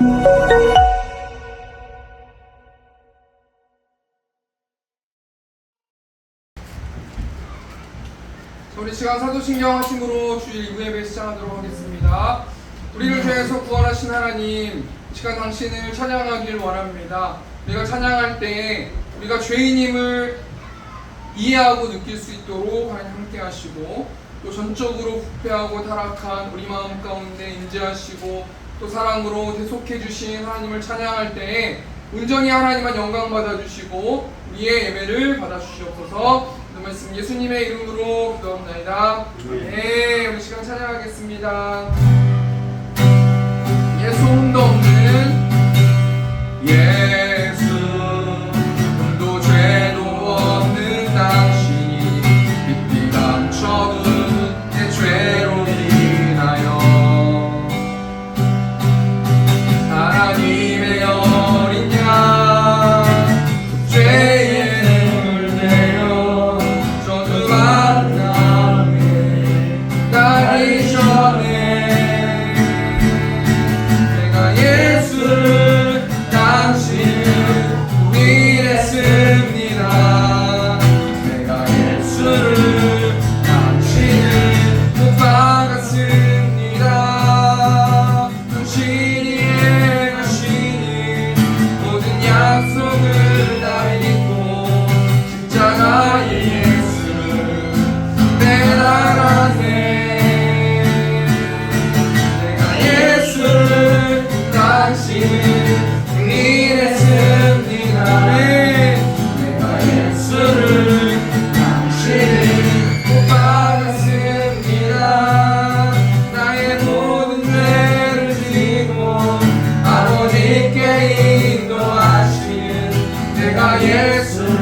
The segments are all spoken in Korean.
우리 시간 사도신경 하심으로 주일 2부 예배 시작하도록 하겠습니다. 우리를 위해서 구원하신 하나님, 이 시간 당신을 찬양하길 원합니다. 우리가 찬양할 때 우리가 죄인임을 이해하고 느낄 수 있도록 하나님 함께 하시고, 또 전적으로 부패하고 타락한 우리 마음 가운데 임재하시고, 또 사랑으로 대속해 주신 하나님을 찬양할 때에 온전히 하나님만 영광 받아주시고 우리의 예배를 받아주시옵소서. 그 말씀 예수님의 이름으로 기도합나이다. 네, 우리 시간 찬양하겠습니다. 예수 흠도 없는 예수 흠도 죄도 없는 당신이 깊이 감춰둔 내 죄로 인하여 하나님의 어린 양 죄의 뇌물 내려 저주 만남에 가기 전에 내가 예수를 당신을 구원했습니다. 내가 예수를 당신을 못 박았습니다. 당신이 행하시니 모든 약속을 다 잊고 십자가의 예수를 배달하네. 내가 예수를 당신을 인했습니다. 내가 예수를 당신을 못 박았습니다. 나의 모든 죄를 지고 아버지께 인도하신 내가 예수를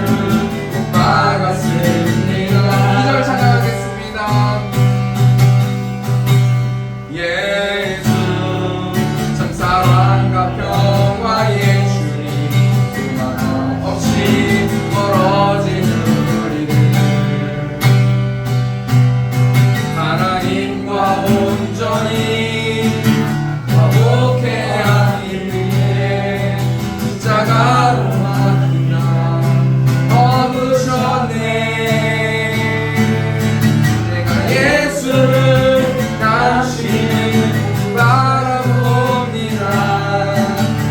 못 박았습니다. 2절 찬양하겠습니다. 예수 참 사랑과 평화의 주님, 수만 없이 멀어지는 우리를 하나님과 온전히 화목해 하기 위해 십자가로 만나 얻으셨네. 내가 예수를 당신을 바라봅니다.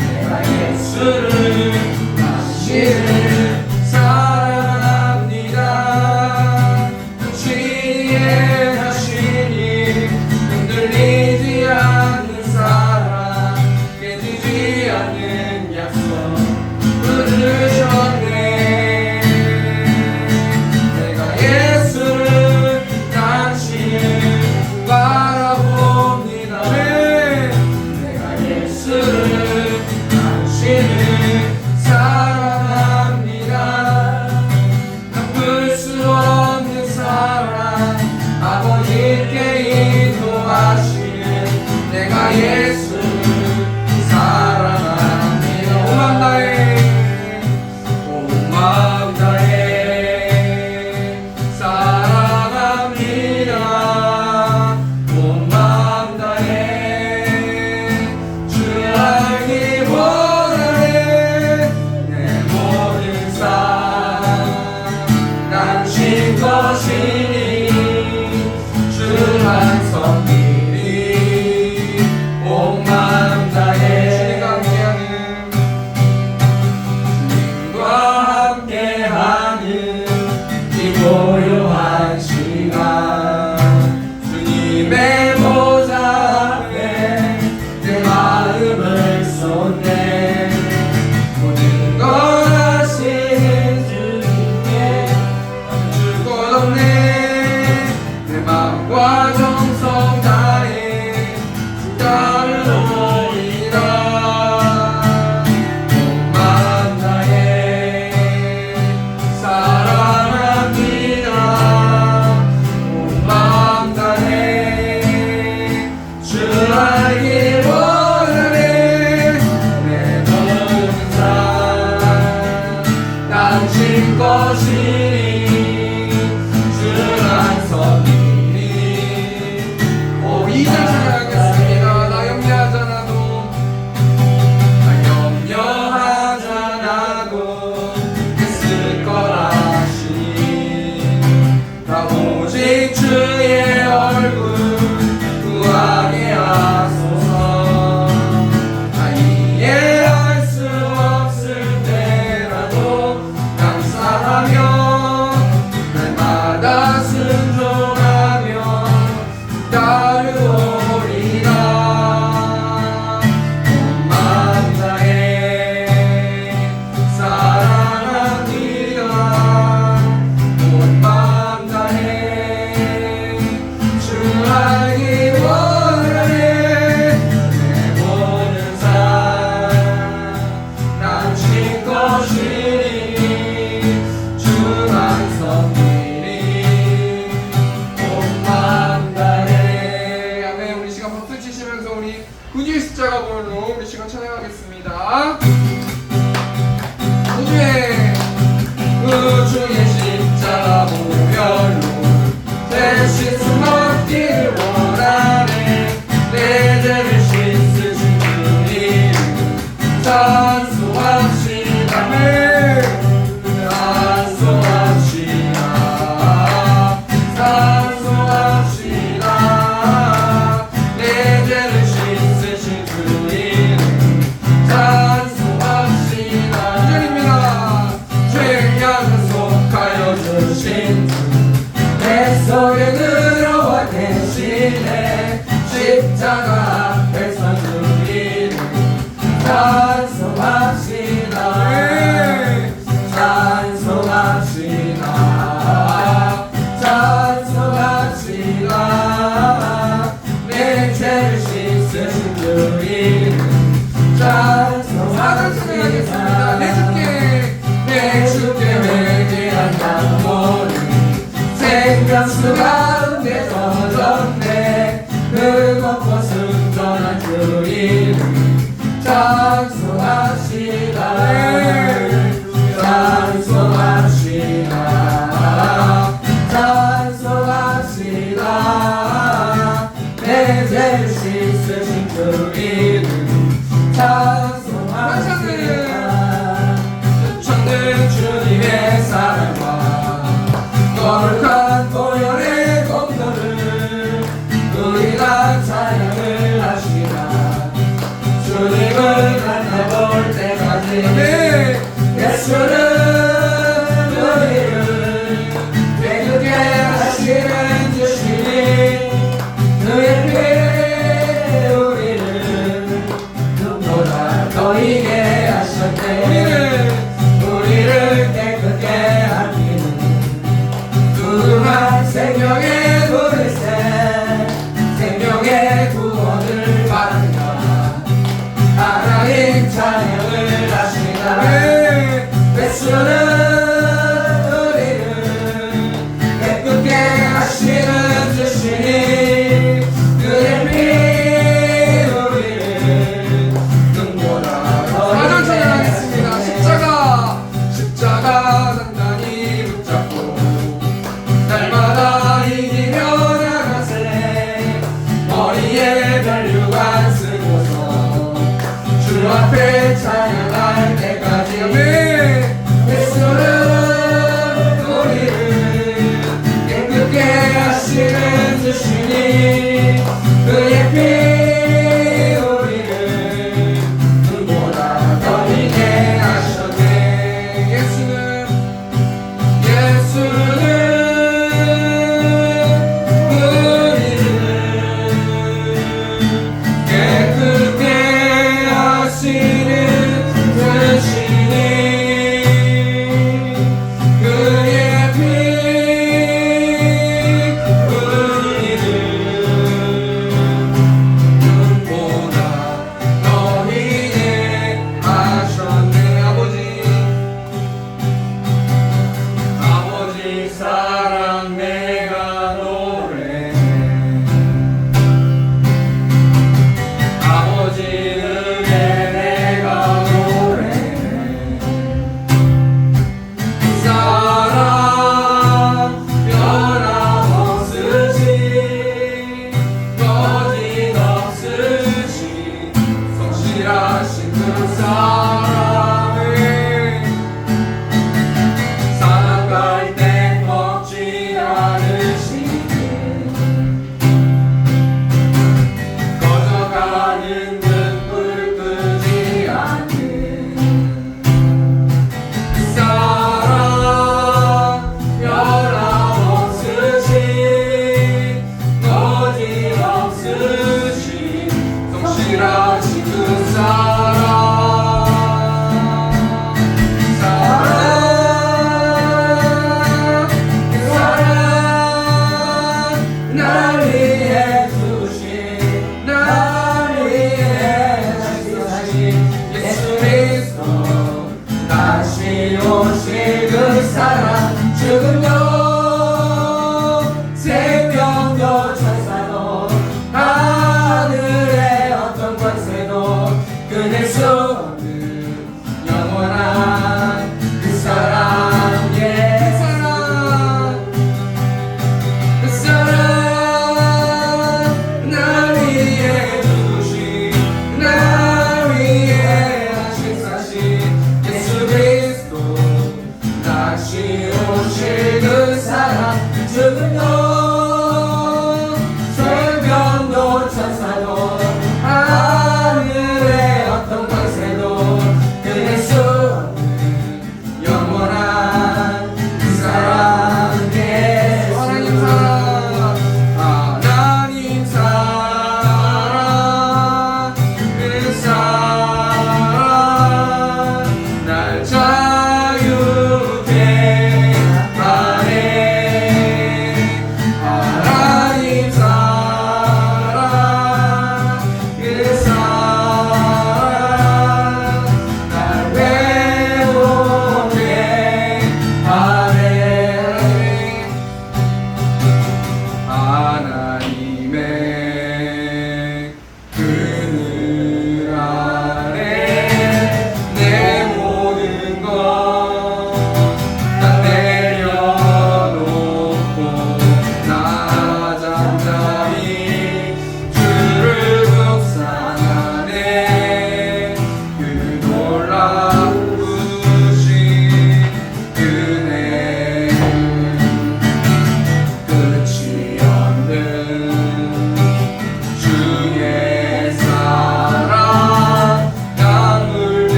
내가 예수를 당신을 사랑합니다. 당신이 행하시니 흔들리지 않는 사랑, 깨지지 않는 약속 끊으셨네. 내가 예수를 당신을 바라봅니다. 내가 예수를 당신을 사랑합니다. 나쁠 수 없는 사랑, 아버지께 인도하시는 내가 예수를 사랑합니다. 온 마음 다해, 온 마음 다해 사랑합니다. 온 마음 다해 주 알기 원하네. 내 모든 삶 당신 것이니 주만 섬기리. 온 마음 다해 주님과 함께하는 이 고요한 시간, 주님의 보좌 앞에 내 마음을 쏟네. 모든 것 아시는 주님께 줄 것 없네. 내 마음과 정성 다해 주가를 올리라. 온 마음 다해 사랑합니다. 온 마음 다해 주 알기 원하네. 내 모든 삶 당신 것이니 주만 섬기리. 2절 찬양하겠습니다. 나 염려하지 구주의 십자가 보혈로 우리 시간 찬양하겠습니다. 구주의 십자가 보혈로 대신 숨었기를 원하네. 내 죄를 씻으신 주님 찬송합시다. 찬송합시다. 내 죄를 씻으신 주님 찬송합시다. 2절입니다. 죄악을 속하여 주신 내 속에 들어와 계시네. 십자가 앞에 선 주님 찬송합시다. 찬송합시다. 찬송합시다. 내 죄를 씻으신 주님 찬송하겠습니다. 내 주께 회개한다는 모든 생명수 가운데 젖었네. 그것과 순전한 주 이름 찬송합시다. 찬송합시다. 찬송합시다. 내 죄를 씻으신 주 이름 찬송합시다. 천는 주님의 사랑과 거룩한 보혈의 공로를 우리가 찬양을 하시라. 주님을 만나볼 때까지 예수는 우리를 깨끗게 하시는 주시니 그의 피 우리를 눈보다 더 이게 하셨네. 우리를 깨끗게 하기는 두루한 생명의 물새 생명의 구원을 받는다. 하나님 찬양을 하시나. 예수는 우리를 깨끗게 하시는 주시니 그의 피 우리를 눈보다 더 찬양하겠습니다. 십자가 단단히 붙잡고 날마다 이기며 나가세. 머리에 멸류관 쓰고서 주 앞에 찬양할 때까지 예수는 우리를 깨끗게 하시는 주시니 그의 피 우리를 눈보다 더 이게 하셨네. 예수는 우리를 깨끗게 하시는 주시니 그의 피 우리를 눈보다 더 희게 하셨네. 아버지 사랑 내가 노래해. 아버지 은혜 내가 노래해. 사랑 변함없으신 거짓없으신 성실하신 그 사랑을 살아갈 때 먹지 않으시네. 꺼져가는 등불 끄지 않는 사랑 변함없으신 거짓없으신 성실하신 그 사랑 날 위해 주신 날 위해 다시 예수 그리스도 다시 오실 그 사랑 죽음도 생명도 천사도 하늘의 어떤 것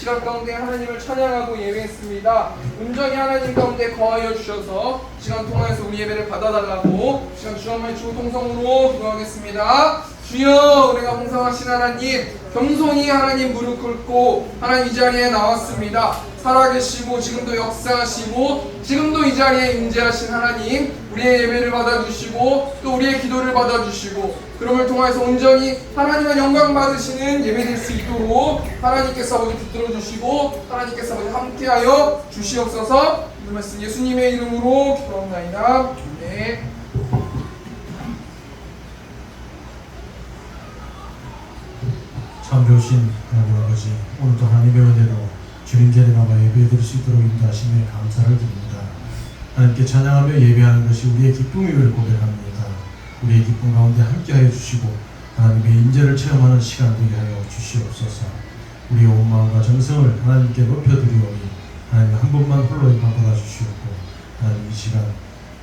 시간 가운데 하나님을 찬양하고 예배했습니다. 온전히 하나님 가운데 거하여 주셔서 시간 통하여서 우리 예배를 받아달라고 시간 주 한번 주고 통성으로 기도하겠습니다. 주여, 은혜가 풍성하신 하나님, 겸손히 하나님 무릎 꿇고 하나님 이 자리에 나왔습니다. 살아계시고 지금도 역사하시고 지금도 이 자리에 임재하신 하나님, 우리의 예배를 받아주시고 또 우리의 기도를 받아주시고 그럼을 통해서 온전히 하나님의 영광 받으시는 예배 될 수 있도록 하나님께서 아버지 붙들어 주시고 하나님께서 아버지 함께하여 주시옵소서. 이 말씀 예수님의 이름으로 기도합나이다. 네. 참 좋으신 하나님 아버지, 오늘도 하나님의 은혜로 주님 자리에 나와 예배드릴 수 있도록 인도하심에 감사를 드립니다. 하나님께 찬양하며 예배하는 것이 우리의 기쁨임을 고백합니다. 우리의 기쁨 가운데 함께하여 주시고 하나님의 인재를 체험하는 시간 되게 하여 주시옵소서. 우리의 온 마음과 정성을 하나님께 높여드리오니 하나님 한 분만 홀로 임하 받아주시옵고, 하나님 이 시간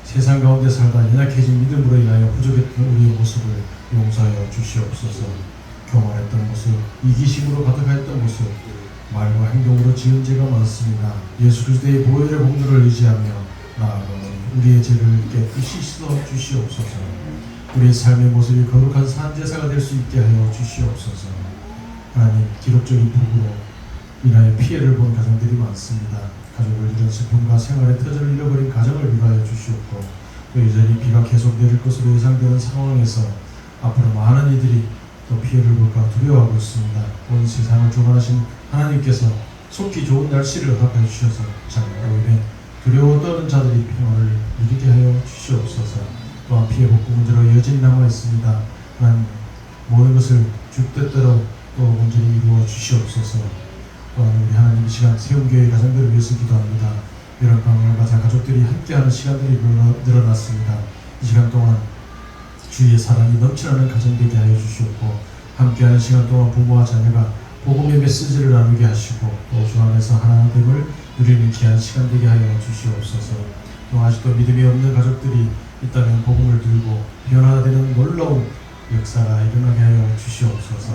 세상 가운데 살다 연약해진 믿음으로 인하여 부족했던 우리의 모습을 용서하여 주시옵소서. 교만했던 모습, 이기심으로 가득하였던 모습, 말과 행동으로 지은 죄가 많습니다. 예수 그리스도의 보혈의 공로를 의지하며 나아가오니 우리의 죄를 깨끗이 씻어 주시옵소서. 우리의 삶의 모습이 거룩한 산제사가 될 수 있게 하여 주시옵소서. 하나님, 기록적인 불구로 인하여 피해를 본 가정들이 많습니다. 가족을 잃은 슬픔과 생활의 터전을 잃어버린 가정을 위로하여 주시옵고, 또 여전히 비가 계속 내릴 것으로 예상되는 상황에서 앞으로 많은 이들이 또 피해를 볼까 두려워하고 있습니다. 온 세상을 주관하신 하나님께서 속히 좋은 날씨를 허락하여 주셔서 장마로 인해 두려워 떠는 자들이 평화를 누리게 하여 주시옵소서. 또한 피해 복구 문제로 여전히 남아 있습니다. 하나님, 모든 것을 주뜻대로 또 온전히 이루어 주시옵소서. 또한 우리 하나님 이 시간 세움교회 가정들을 위해서 기도합니다. 이런 방황을 받아 가족들이 함께하는 시간들이 늘어났습니다. 이 시간 동안 주의 사랑이 넘쳐나는 가정 되게 하여 주시옵고, 함께하는 시간 동안 부모와 자녀가 복음의 메시지를 나누게 하시고 또 주 안에서 하나됨을 누리는 귀한 시간 되게 하여 주시옵소서. 또 아직도 믿음이 없는 가족들이 있다면 복음을 들고 변화되는 놀라운 역사가 일어나게 하여 주시옵소서.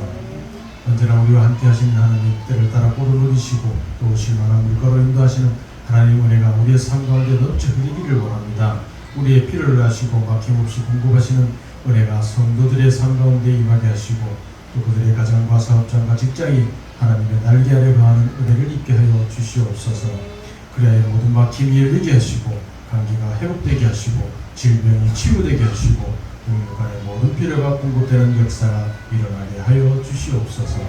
언제나 우리와 함께 하시는 하나님, 때를 따라 꼴을 누리시고 또 실만한 물가로 인도하시는 하나님 은혜가 우리의 삶 가운데 넘쳐 흐르기를 원합니다. 우리의 피를 하시고 막힘없이 공급하시는 은혜가 성도들의 삶 가운데 임하게 하시고 또 그들의 가정과 사업장과 직장이 하나님의 날개 아래 거하는 은혜를 입게 하여 주시옵소서. 그래야 모든 막힘이 열리게 하시고 감기가 회복되게 하시고 질병이 치유되게 하시고 국민간의 모든 필요가 공급되는 역사가 일어나게 하여 주시옵소서.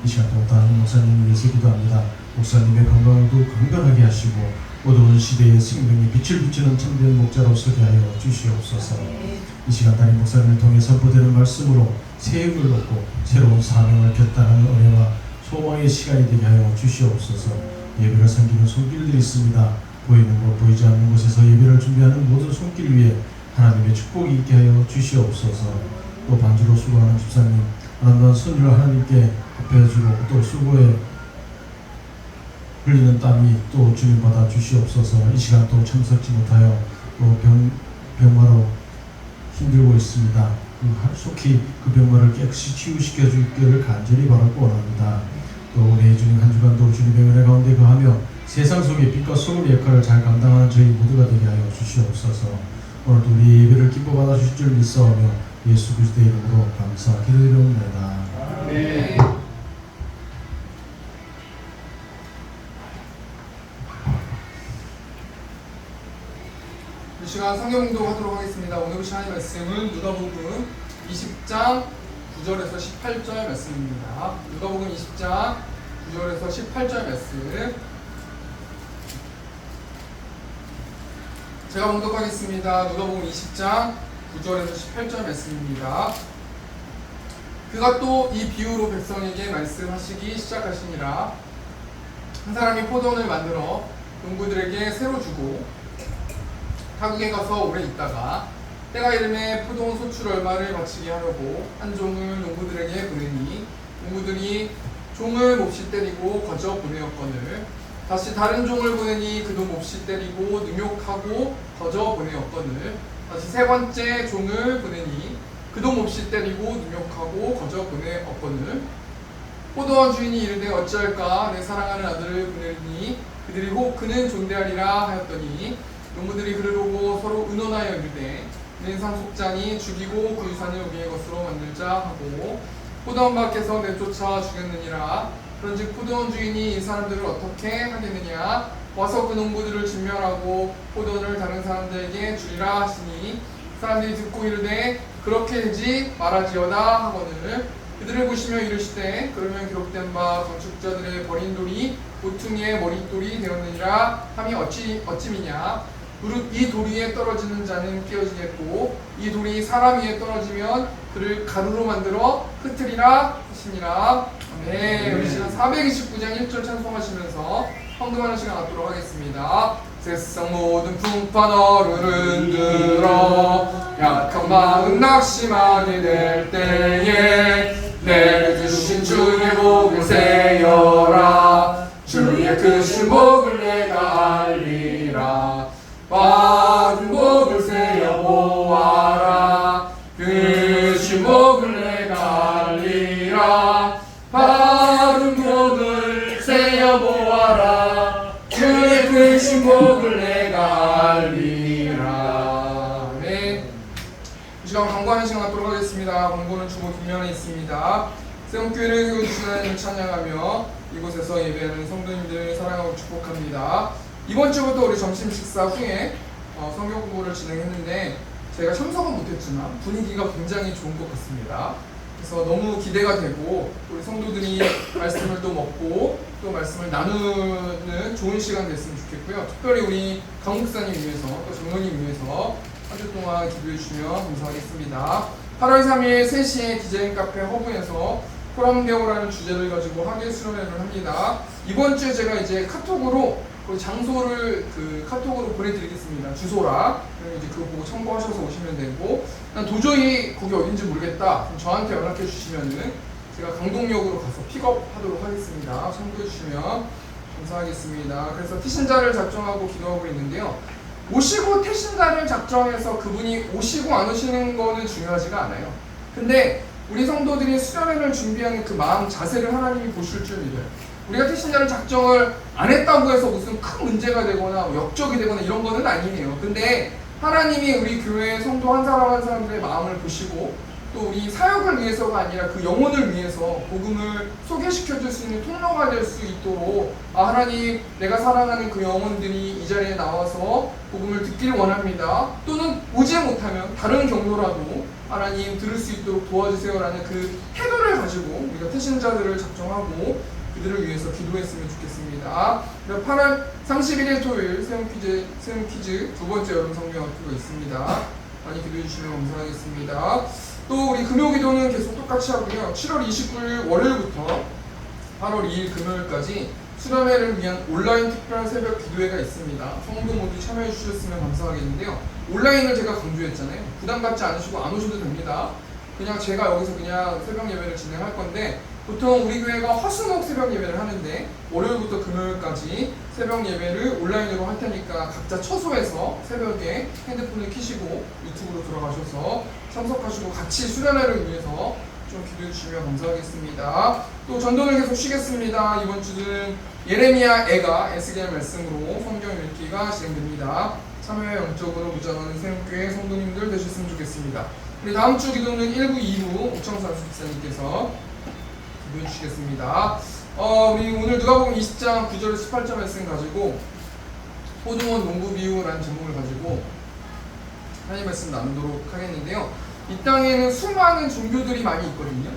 이 시간 동안 목사님을 위해서 기도합니다. 목사님의 건강도 건강하게 하시고 어두운 시대의 생명이 빛을 비추는 참된 목자로 서게 하여 주시옵소서. 이 시간 담임 목사님을 통해 선포되는 말씀으로 새 힘을 얻고 새로운 사명을 결단하는 은혜와 소망의 시간이 되게 하여 주시옵소서. 예배를 섬기는 손길들이 있습니다. 보이는 곳 보이지 않는 곳에서 예배를 준비하는 모든 손길 위에 하나님의 축복이 있게 하여 주시옵소서. 또 반주로 수고하는 집사님, 아름다운 선율 하나님께 합해주고 또 수고에 흘리는 땀이 또 주님 받아 주시옵소서. 이 시간 또 참석지 못하여 또 병마로 힘들고 있습니다. 속히 그 병마를 깨끗이 치유시켜 주기를 간절히 바라고 원합니다. 또 우리 주님 한 주간도 주님의 은혜 가운데 거하며 세상 속의 빛과 소금의 역할을 잘 감당하는 저희 모두가 되게 하여 주시옵소서. 오늘도 우리 예배를 기뻐 받아 주실 줄 믿사오며 예수 그리스도의 이름으로 감사 기도드리옵나이다. 네. 이 시간 성경공독 하도록 하겠습니다. 오늘 시간의 말씀은 누가복음 20장 9절에서 18절 말씀입니다. 누가복음 20장 9절에서 18절 말씀 제가 봉독하겠습니다. 누가복음 20장 9절에서 18절 말씀입니다. 그가 또 이 비유로 백성에게 말씀하시기 시작하시니라. 한 사람이 포도원을 만들어 농부들에게 새로 주고 타국에 가서 오래 있다가 때가 이름에 포도원 소출 얼마를 바치게 하려고 한 종을 농부들에게 보내니 농부들이 종을 몹시 때리고 거저 보내었거늘 다시 다른 종을 보내니 그도 몹시 때리고 능욕하고 거저 보내었거늘 다시 세 번째 종을 보내니 그도 몹시 때리고 능욕하고 거저 보내었거늘 포도원 주인이 이르되 어찌할까 내 사랑하는 아들을 보내리니 그들이 혹 그는 존대하리라 하였더니 농부들이 그를 보고 서로 의논하여 이르되 내 상속자니 죽이고 그 유산을 우리의 것으로 만들자 하고 포도원 밖에서 내쫓아 죽였느니라. 그런즉 포도원 주인이 이 사람들을 어떻게 하겠느냐 와서 그 농부들을 진멸하고 포도원을 다른 사람들에게 주리라 하시니 사람들이 듣고 이르되 그렇게 되지 말아지어다 하거늘 그들을 보시며 이르시되 그러면 기록된 바 건축자들의 버린 돌이 보퉁이의 머릿돌이 되었느니라 함이 어찌미냐 무릇 이 돌 위에 떨어지는 자는 깨어지겠고 이 돌이 사람 위에 떨어지면 그를 가루로 만들어 흩으리라 하시니라. 네, 우리 시간 429장 1절 찬송하시면서 헌금하는 시간 갖도록 하겠습니다. 세상 모든 풍파 너를 흔들어 약한 마음 낙심하게 될 때에 내게 주신 주의 복을 세여라. 주의 크신 복을 내가 알리라. 받은 복을 세여 보아라. 크신 복을 내가 알리라. 받은 복을 세여 보아라. 주의 크신 복을 내가 알리라. 네. 이 시간 광고하는 시간 갖도록 하겠습니다. 광고는 주보 뒷면에 있습니다. 세움교회를 세워주신 하나님을 찬양하며 이곳에서 예배하는 성도님들 사랑하고 축복합니다. 이번 주부터 우리 점심 식사 후에 성경 공부를 진행했는데 제가 참석은 못했지만 분위기가 굉장히 좋은 것 같습니다. 그래서 너무 기대가 되고 우리 성도들이 말씀을 또 먹고 또 말씀을 나누는 좋은 시간 됐으면 좋겠고요. 특별히 우리 강 목사님 위해서 또 장로님 위해서 한 주 동안 기도해 주시면 감사하겠습니다. 8월 3일 3시에 디자인 카페 허브에서 포럼데오라는 주제를 가지고 학예 수련회를 합니다. 이번 주에 제가 이제 카톡으로 그 장소를 카톡으로 보내드리겠습니다. 주소랑 그럼 이제 그거 보고 참고하셔서 오시면 되고 난 도저히 거기 어딘지 모르겠다 그럼 저한테 연락해 주시면은 제가 강동역으로 가서 픽업하도록 하겠습니다. 참고해 주시면 감사하겠습니다. 그래서 태신자를 작정하고 기도하고 있는데요. 오시고 태신자를 작정해서 그분이 오시고 안 오시는 거는 중요하지가 않아요. 근데 우리 성도들이 수련회를 준비하는 그 마음 자세를 하나님이 보실 줄 믿어요. 우리가 태신자를 작정을 안 했다고 해서 무슨 큰 문제가 되거나 역적이 되거나 이런 거는 아니에요. 근데 하나님이 우리 교회 성도 한 사람 한 사람들의 마음을 보시고 또 우리 사역을 위해서가 아니라 그 영혼을 위해서 복음을 소개시켜 줄 수 있는 통로가 될 수 있도록 하나님 내가 사랑하는 그 영혼들이 이 자리에 나와서 복음을 듣기를 원합니다. 또는 오지 못하면 다른 경로라도 하나님 들을 수 있도록 도와주세요라는 그 태도를 가지고 우리가 태신자들을 작정하고 그들을 위해서 기도했으면 좋겠습니다. 8월 31일 토요일 세움 퀴즈 두 번째 여름 성경 학교가 있습니다. 많이 기도해 주시면 감사하겠습니다. 또 우리 금요 기도는 계속 똑같이 하고요. 7월 29일 월요일부터 8월 2일 금요일까지 수련회를 위한 온라인 특별 새벽 기도회가 있습니다. 성도 모두 참여해 주셨으면 감사하겠는데요. 온라인을 제가 강조했잖아요. 부담 갖지 않으시고 안 오셔도 됩니다. 그냥 제가 여기서 그냥 새벽 예배를 진행할 건데 보통 우리 교회가 화수목 새벽 예배를 하는데 월요일부터 금요일까지 새벽 예배를 온라인으로 할 테니까 각자 처소에서 새벽에 핸드폰을 켜시고 유튜브로 들어가셔서 참석하시고 같이 수련회를 위해서 좀 기도해 주시면 감사하겠습니다. 또 전도를 계속 쉬겠습니다. 이번 주는 예레미야 애가 에스겔 말씀으로 성경 읽기가 진행됩니다. 참여에 영적으로 무장하는 세움교회 성도님들 되셨으면 좋겠습니다. 우리 다음 주 기도는 1부, 2부 옥청산 수기사님께서 기도해 주시겠습니다. 우리 오늘 누가복음 20장 9절 18절 말씀 가지고 호중원 농부비유라는 제목을 가지고 하나님 말씀 나누도록 하겠는데요. 이 땅에는 수많은 종교들이 많이 있거든요.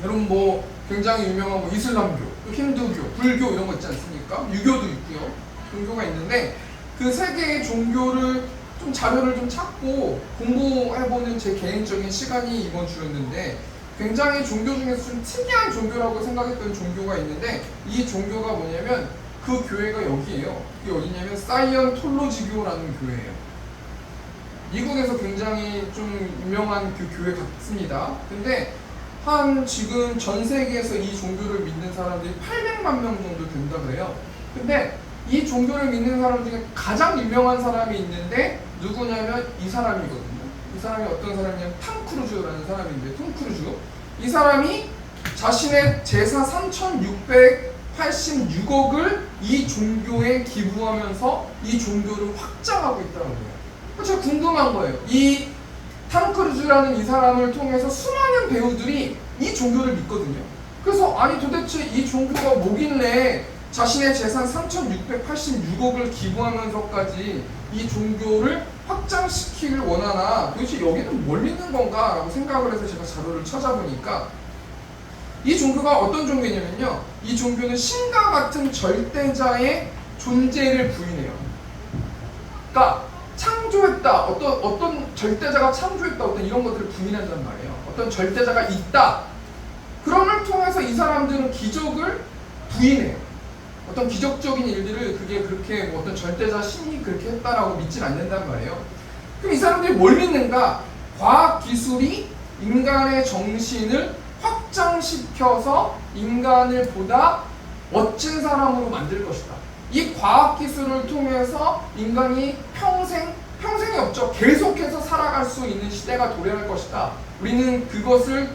여러분 뭐 굉장히 유명한 뭐 이슬람교, 또 힌두교, 불교 이런 거 있지 않습니까? 유교도 있고요. 종교가 있는데 그 세 개의 종교를 좀 자료를 좀 찾고 공부해보는 제 개인적인 시간이 이번 주였는데 굉장히 종교 중에서 좀 특이한 종교라고 생각했던 종교가 있는데 이 종교가 뭐냐면 그 교회가 여기에요. 그게 어디냐면 사이언톨로지교라는 교회예요. 미국에서 굉장히 좀 유명한 그 교회 같습니다. 근데 지금 전 세계에서 이 종교를 믿는 사람들이 800만 명 정도 된다 그래요. 근데 이 종교를 믿는 사람 중에 가장 유명한 사람이 있는데 누구냐면 이 사람이거든요. 이 사람이 어떤 사람이냐면 탐 크루즈라는 사람인데 톰 크루즈 이 사람이 자신의 재산 3,686억을 이 종교에 기부하면서 이 종교를 확장하고 있다는 거예요. 제가 궁금한 거예요. 이 탐 크루즈라는 이 사람을 통해서 수많은 배우들이 이 종교를 믿거든요. 그래서 아니 도대체 이 종교가 뭐길래 자신의 재산 3,686억을 기부하면서까지 이 종교를 확장시키길 원하나, 도대체 여기는 뭘 믿는 건가 라고 생각을 해서 제가 자료를 찾아보니까 이 종교가 어떤 종교냐면요, 이 종교는 신과 같은 절대자의 존재를 부인해요. 그러니까 창조했다, 어떤 절대자가 창조했다, 어떤 이런 것들을 부인한단 말이에요. 어떤 절대자가 있다, 그런을 통해서 이 사람들은 기적을 부인해요. 어떤 기적적인 일들을 그게 그렇게 뭐 어떤 절대자 신이 그렇게 했다라고 믿진 않는단 말이에요. 그럼 이 사람들이 뭘 믿는가? 과학 기술이 인간의 정신을 확장시켜서 인간을 보다 멋진 사람으로 만들 것이다. 이 과학 기술을 통해서 인간이 평생이 없죠. 계속해서 살아갈 수 있는 시대가 도래할 것이다. 우리는 그것에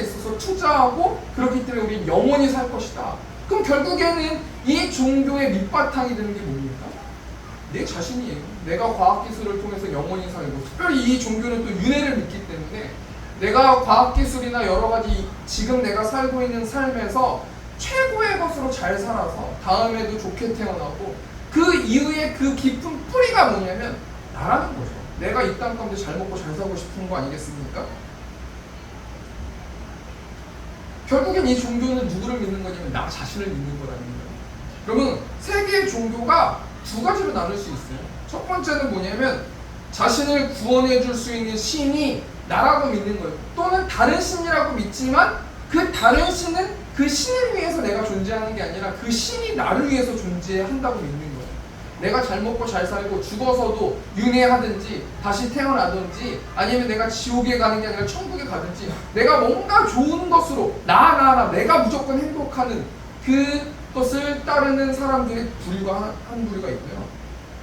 있어서 투자하고 그렇기 때문에 우리는 영원히 살 것이다. 그럼 결국에는 이 종교의 밑바탕이 되는 게 뭡니까? 내 자신이에요. 내가 과학기술을 통해서 영원히 살고, 특별히 이 종교는 또 윤회를 믿기 때문에 내가 과학기술이나 여러가지 지금 내가 살고 있는 삶에서 최고의 것으로 잘 살아서 다음에도 좋게 태어나고, 그 이후에 그 깊은 뿌리가 뭐냐면 나라는 거죠. 내가 이 땅 가운데 잘 먹고 잘 살고 싶은 거 아니겠습니까? 결국엔 이 종교는 누구를 믿는 거냐면 나 자신을 믿는 거라는 거예요. 여러분, 세계의 종교가 두 가지로 나눌 수 있어요. 첫 번째는 뭐냐면 자신을 구원해 줄 수 있는 신이 나라고 믿는 거예요. 또는 다른 신이라고 믿지만 그 다른 신은 그 신을 위해서 내가 존재하는 게 아니라 그 신이 나를 위해서 존재한다고 믿는 거예요. 내가 잘 먹고 잘 살고 죽어서도 윤회하든지 다시 태어나든지 아니면 내가 지옥에 가는 게 아니라 천국에 가든지 내가 뭔가 좋은 것으로 내가 무조건 행복하는 그것을 따르는 사람들의 부류가 한 부류가 있고요.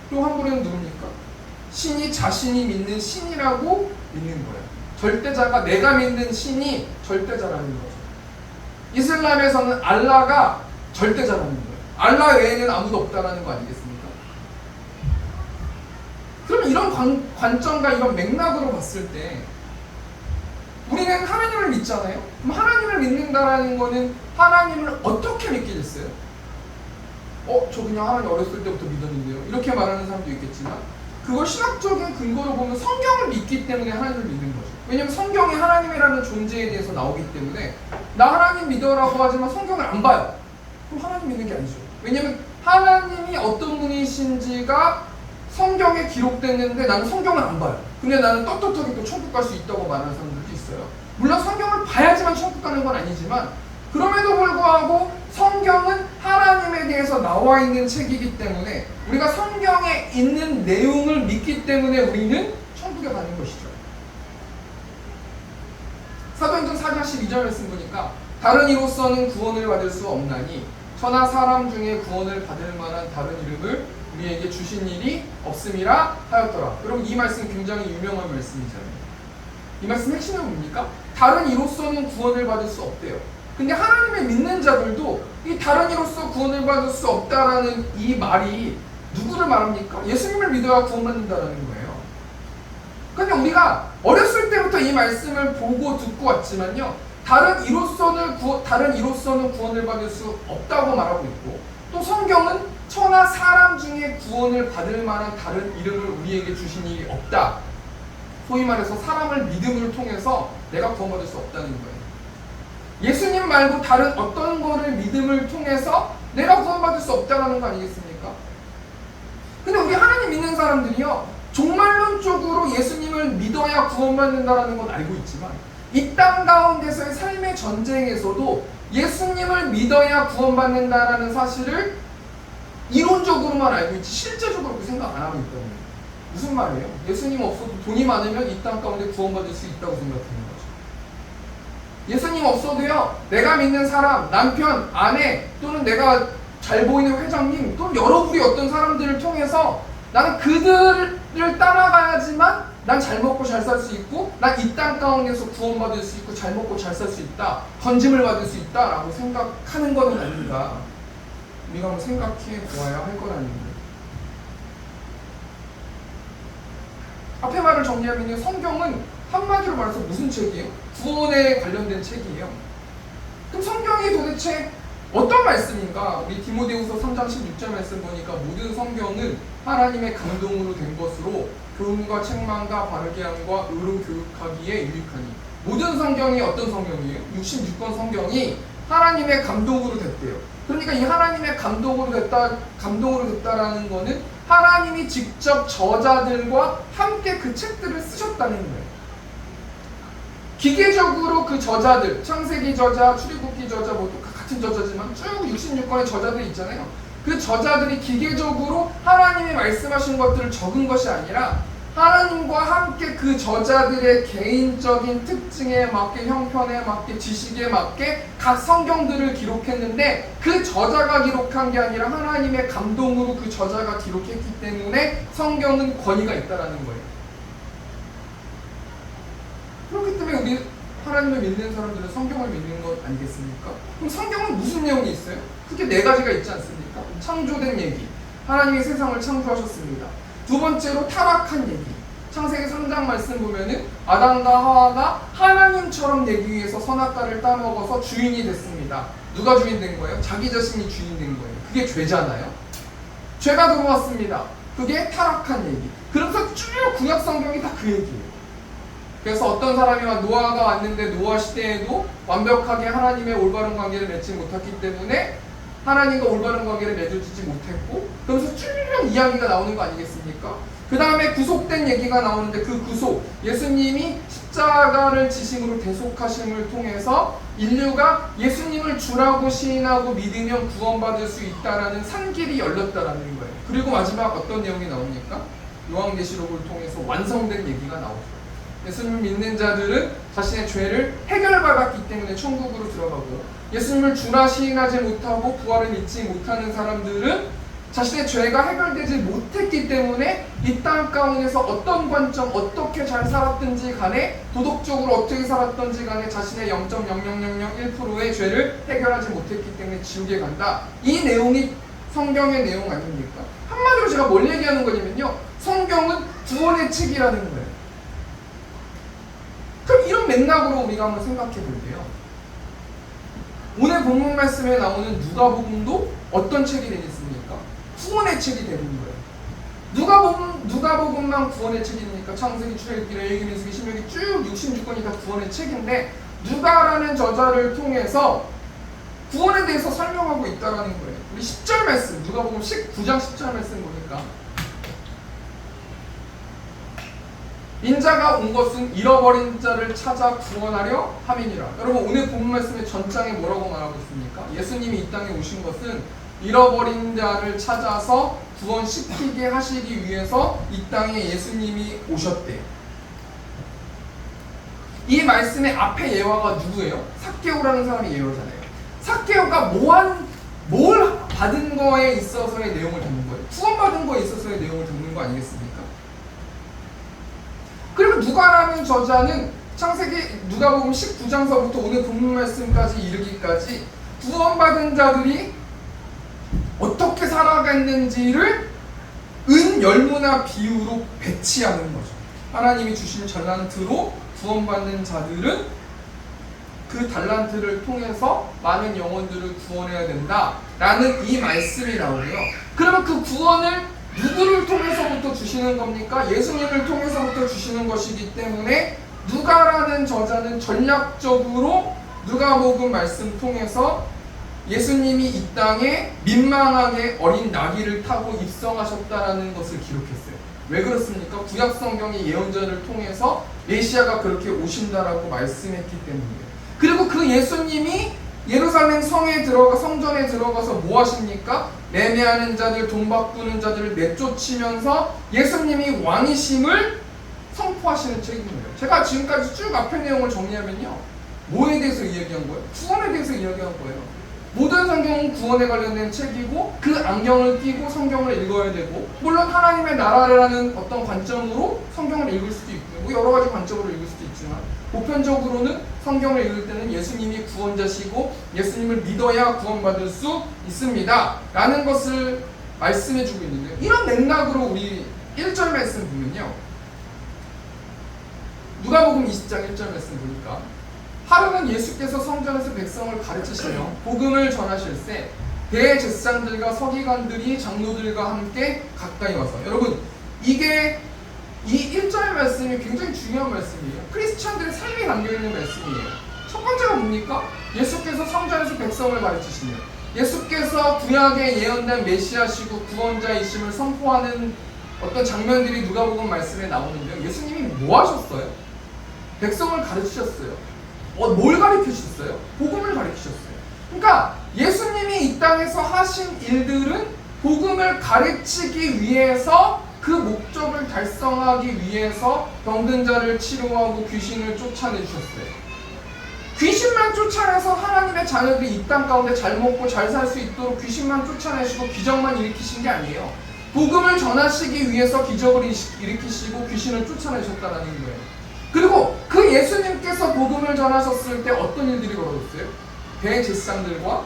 또 한 부류는 누굽니까? 신이 자신이 믿는 신이라고 믿는 거예요. 절대자가, 내가 믿는 신이 절대자라는 거죠. 이슬람에서는 알라가 절대자라는 거예요. 알라 외에는 아무도 없다라는 거 아니겠습니까? 그럼 이런 관점과 이런 맥락으로 봤을 때 우리는 하나님을 믿잖아요. 그럼 하나님을 믿는다라는 거는 하나님을 어떻게 믿게 됐어요? 저 그냥 하나님 어렸을 때부터 믿었는데요. 이렇게 말하는 사람도 있겠지만 그걸 신학적인 근거로 보면 성경을 믿기 때문에 하나님을 믿는 거죠. 왜냐면 성경이 하나님이라는 존재에 대해서 나오기 때문에 나 하나님 믿어라고 하지만 성경을 안 봐요. 그럼 하나님 믿는 게 아니죠. 왜냐면 하나님이 어떤 분이신지가 성경에 기록됐는데 나는 성경을 안 봐요. 근데 나는 떳떳하게 또 천국 갈 수 있다고 말하는 사람들도 있어요. 물론 성경을 봐야지만 천국 가는 건 아니지만 그럼에도 불구하고 성경은 하나님에 대해서 나와 있는 책이기 때문에 우리가 성경에 있는 내용을 믿기 때문에 우리는 천국에 가는 것이죠. 사도행전 4장 12절 말씀 보니까 다른 이로서는 구원을 받을 수 없나니 천하 사람 중에 구원을 받을 만한 다른 이름을 우리에게 주신 일이 없음이라 하였더라. 여러분, 이 말씀 굉장히 유명한 말씀이잖아요. 이 말씀 핵심은 뭡니까? 다른 이로서는 구원을 받을 수 없대요. 근데 하나님을 믿는 자들도 이 다른 이로서 구원을 받을 수 없다라는 이 말이 누구를 말합니까? 예수님을 믿어야 구원받는다라는 거예요. 근데 우리가 어렸을 때부터 이 말씀을 보고 듣고 왔지만요, 다른 이로서는 구원을 받을 수 없다고 말하고 있고, 또 성경은 천하 사람 중에 구원을 받을 만한 다른 이름을 우리에게 주신 일이 없다. 소위 말해서 사람을 믿음을 통해서 내가 구원받을 수 없다는 거예요. 예수님 말고 다른 어떤 거를 믿음을 통해서 내가 구원받을 수 없다는 거 아니겠습니까? 근데 우리 하나님 믿는 사람들이요, 종말론적으로 예수님을 믿어야 구원받는다는 건 알고 있지만 이 땅 가운데서의 삶의 전쟁에서도 예수님을 믿어야 구원받는다는 사실을 이론적으로만 알고 있지 실제적으로 그 생각 안 하고 있다는 거예요. 무슨 말이에요? 예수님 없어도 돈이 많으면 이 땅 가운데 구원받을 수 있다고 생각하는 거죠. 예수님 없어도요, 내가 믿는 사람, 남편, 아내, 또는 내가 잘 보이는 회장님, 또는 여러 부리 어떤 사람들을 통해서 나는 그들을 따라가야지만 난 잘 먹고 잘 살 수 있고 난 이 땅 가운데서 구원받을 수 있고 잘 먹고 잘 살 수 있다, 건짐을 받을 수 있다 라고 생각하는 것은 아닌가. 우리가 한번 생각해 보아야 할 건 아닙니다. 앞에 말을 정리하면요, 성경은 한마디로 말해서 무슨 책이에요? 구원에 관련된 책이에요. 그럼 성경이 도대체 어떤 말씀인가? 우리 디모데후서 3장 16절 말씀 보니까 모든 성경은 하나님의 감동으로 된 것으로 교훈과 책망과 바르게 함과 의로 교육하기에 유익하니. 모든 성경이 어떤 성경이에요? 66권 성경이 하나님의 감동으로 됐대요. 그러니까 이 하나님의 감동으로 됐다라는 거는 하나님이 직접 저자들과 함께 그 책들을 쓰셨다는 거예요. 기계적으로 그 저자들, 창세기 저자, 출애굽기 저자, 뭐 같은 저자지만 쭉 66권의 저자들이 있잖아요. 그 저자들이 기계적으로 하나님이 말씀하신 것들을 적은 것이 아니라 하나님과 함께 그 저자들의 개인적인 특징에 맞게, 형편에 맞게, 지식에 맞게 각 성경들을 기록했는데 그 저자가 기록한 게 아니라 하나님의 감동으로 그 저자가 기록했기 때문에 성경은 권위가 있다라는 거예요. 그렇기 때문에 우리 하나님을 믿는 사람들은 성경을 믿는 것 아니겠습니까? 그럼 성경은 무슨 내용이 있어요? 크게 네 가지가 있지 않습니까? 창조된 얘기, 하나님이 세상을 창조하셨습니다. 두 번째로 타락한 얘기, 창세기 3장 말씀 보면은 아담과 하와가 하나님처럼 되기 위해서 선악과를 따먹어서 주인이 됐습니다. 누가 주인 된 거예요? 자기 자신이 주인 된 거예요. 그게 죄잖아요. 죄가 들어왔습니다. 그게 타락한 얘기. 그래서 쭉 구약 성경이 다 그 얘기예요. 그래서 어떤 사람이 노아가 왔는데 노아 시대에도 완벽하게 하나님의 올바른 관계를 맺지 못했기 때문에 하나님과 올바른 관계를 맺어주지 못했고, 그러면서 쭉 이야기가 나오는 거 아니겠습니까? 그 다음에 구속된 얘기가 나오는데 그 구속, 예수님이 십자가를 지심으로 대속하심을 통해서 인류가 예수님을 주라고 시인하고 믿으면 구원받을 수 있다라는 산길이 열렸다라는 거예요. 그리고 마지막 어떤 내용이 나옵니까? 요한계시록을 통해서 완성된 얘기가 나오죠. 예수님을 믿는 자들은 자신의 죄를 해결받았기 때문에 천국으로 들어가고, 예수님을 주라 시인하지 못하고 부활을 믿지 못하는 사람들은 자신의 죄가 해결되지 못했기 때문에 이 땅 가운데서 어떤 관점, 어떻게 잘 살았든지 간에, 도덕적으로 어떻게 살았든지 간에 자신의 0.0001%의 죄를 해결하지 못했기 때문에 지옥에 간다. 이 내용이 성경의 내용 아닙니까? 한마디로 제가 뭘 얘기하는 거냐면요, 성경은 구원의 책이라는 거예요. 그럼 이런 맥락으로 우리가 한번 생각해 볼게요. 오늘 본문 말씀에 나오는 누가복음도 어떤 책이 되겠습니까? 구원의 책이 되는 거예요. 누가복음만 구원의 책입니까? 창세기, 출애굽기, 레위기, 민수기, 신명기 쭉 66권이 다 구원의 책인데, 누가라는 저자를 통해서 구원에 대해서 설명하고 있다라는 거예요. 우리 10절 말씀, 누가복음 19장 10절 말씀 보니까 인자가 온 것은 잃어버린 자를 찾아 구원하려 함이니라. 여러분, 오늘 본문 말씀의 전장에 뭐라고 말하고 있습니까? 예수님이 이 땅에 오신 것은 잃어버린 자를 찾아서 구원시키게 하시기 위해서 이 땅에 예수님이 오셨대요. 이 말씀의 앞에 예화가 누구예요? 삭개오라는 사람이 예화잖아요. 삭개오가 뭘 받은 거에 있어서의 내용을 듣는 거예요? 구원받은 거에 있어서의 내용을 듣는 거 아니겠습니까? 그리고 누가라는 저자는 창세기 누가복음 19장서부터 오늘 본문 말씀까지 이르기까지 구원받은 자들이 어떻게 살아갔는지를 은 열무나 비유로 배치하는 거죠. 하나님이 주신 달란트로 구원받는 자들은 그 달란트를 통해서 많은 영혼들을 구원해야 된다라는 이 말씀이 나오고요. 그러면 그 구원을 누구를 통해서부터 주시는 겁니까? 예수님을 통해서부터 주시는 것이기 때문에 누가라는 저자는 전략적으로 누가복음 말씀 통해서 예수님이 이 땅에 민망하게 어린 나귀를 타고 입성하셨다라는 것을 기록했어요. 왜 그렇습니까? 구약 성경의 예언자를 통해서 메시아가 그렇게 오신다라고 말씀했기 때문이에요. 그리고 그 예수님이 예루살렘 성전에 들어가서 뭐 하십니까? 매매하는 자들, 돈 바꾸는 자들을 내쫓으면서 예수님이 왕이심을 선포하시는 책인 거예요. 제가 지금까지 쭉 앞의 내용을 정리하면요, 뭐에 대해서 이야기한 거예요? 구원에 대해서 이야기한 거예요. 모든 성경은 구원에 관련된 책이고 그 안경을 끼고 성경을 읽어야 되고, 물론 하나님의 나라라는 어떤 관점으로 성경을 읽을 수도 있고요. 뭐 여러 가지 관점으로 읽을 수도 있지만 보편적으로는 성경을 읽을 때는 예수님이 구원자시고 예수님을 믿어야 구원받을 수 있습니다 라는 것을 말씀해주고 있는데요. 이런 맥락으로 우리 1절 말씀 보면요, 누가복음 20장 1절 말씀 보니까 하루는 예수께서 성전에서 백성을 가르치시며 복음을 전하실세 대제사장들과 서기관들이 장로들과 함께 가까이 와서, 여러분 이게 이 1절 말씀이 굉장히 중요한 말씀이에요. 크리스천들의 삶이 담겨있는 말씀이에요. 첫 번째가 뭡니까? 예수께서 성전에서 백성을 가르치시며 예수께서 구약에 예언된 메시아시고 구원자이심을 선포하는 어떤 장면들이 누가복음 말씀에 나오는데요. 예수님이 뭐 하셨어요? 백성을 가르치셨어요. 뭘 가르치셨어요? 복음을 가르치셨어요. 그러니까 예수님이 이 땅에서 하신 일들은 복음을 가르치기 위해서, 그 목적을 달성하기 위해서 병든 자를 치료하고 귀신을 쫓아내주셨어요. 귀신만 쫓아내서 하나님의 자녀들이 이 땅 가운데 잘 먹고 잘 살 수 있도록 귀신만 쫓아내시고 기적만 일으키신 게 아니에요. 복음을 전하시기 위해서 기적을 일으키시고 귀신을 쫓아내셨다는 거예요. 그리고 그 예수님께서 복음을 전하셨을 때 어떤 일들이 벌어졌어요? 대제사장들과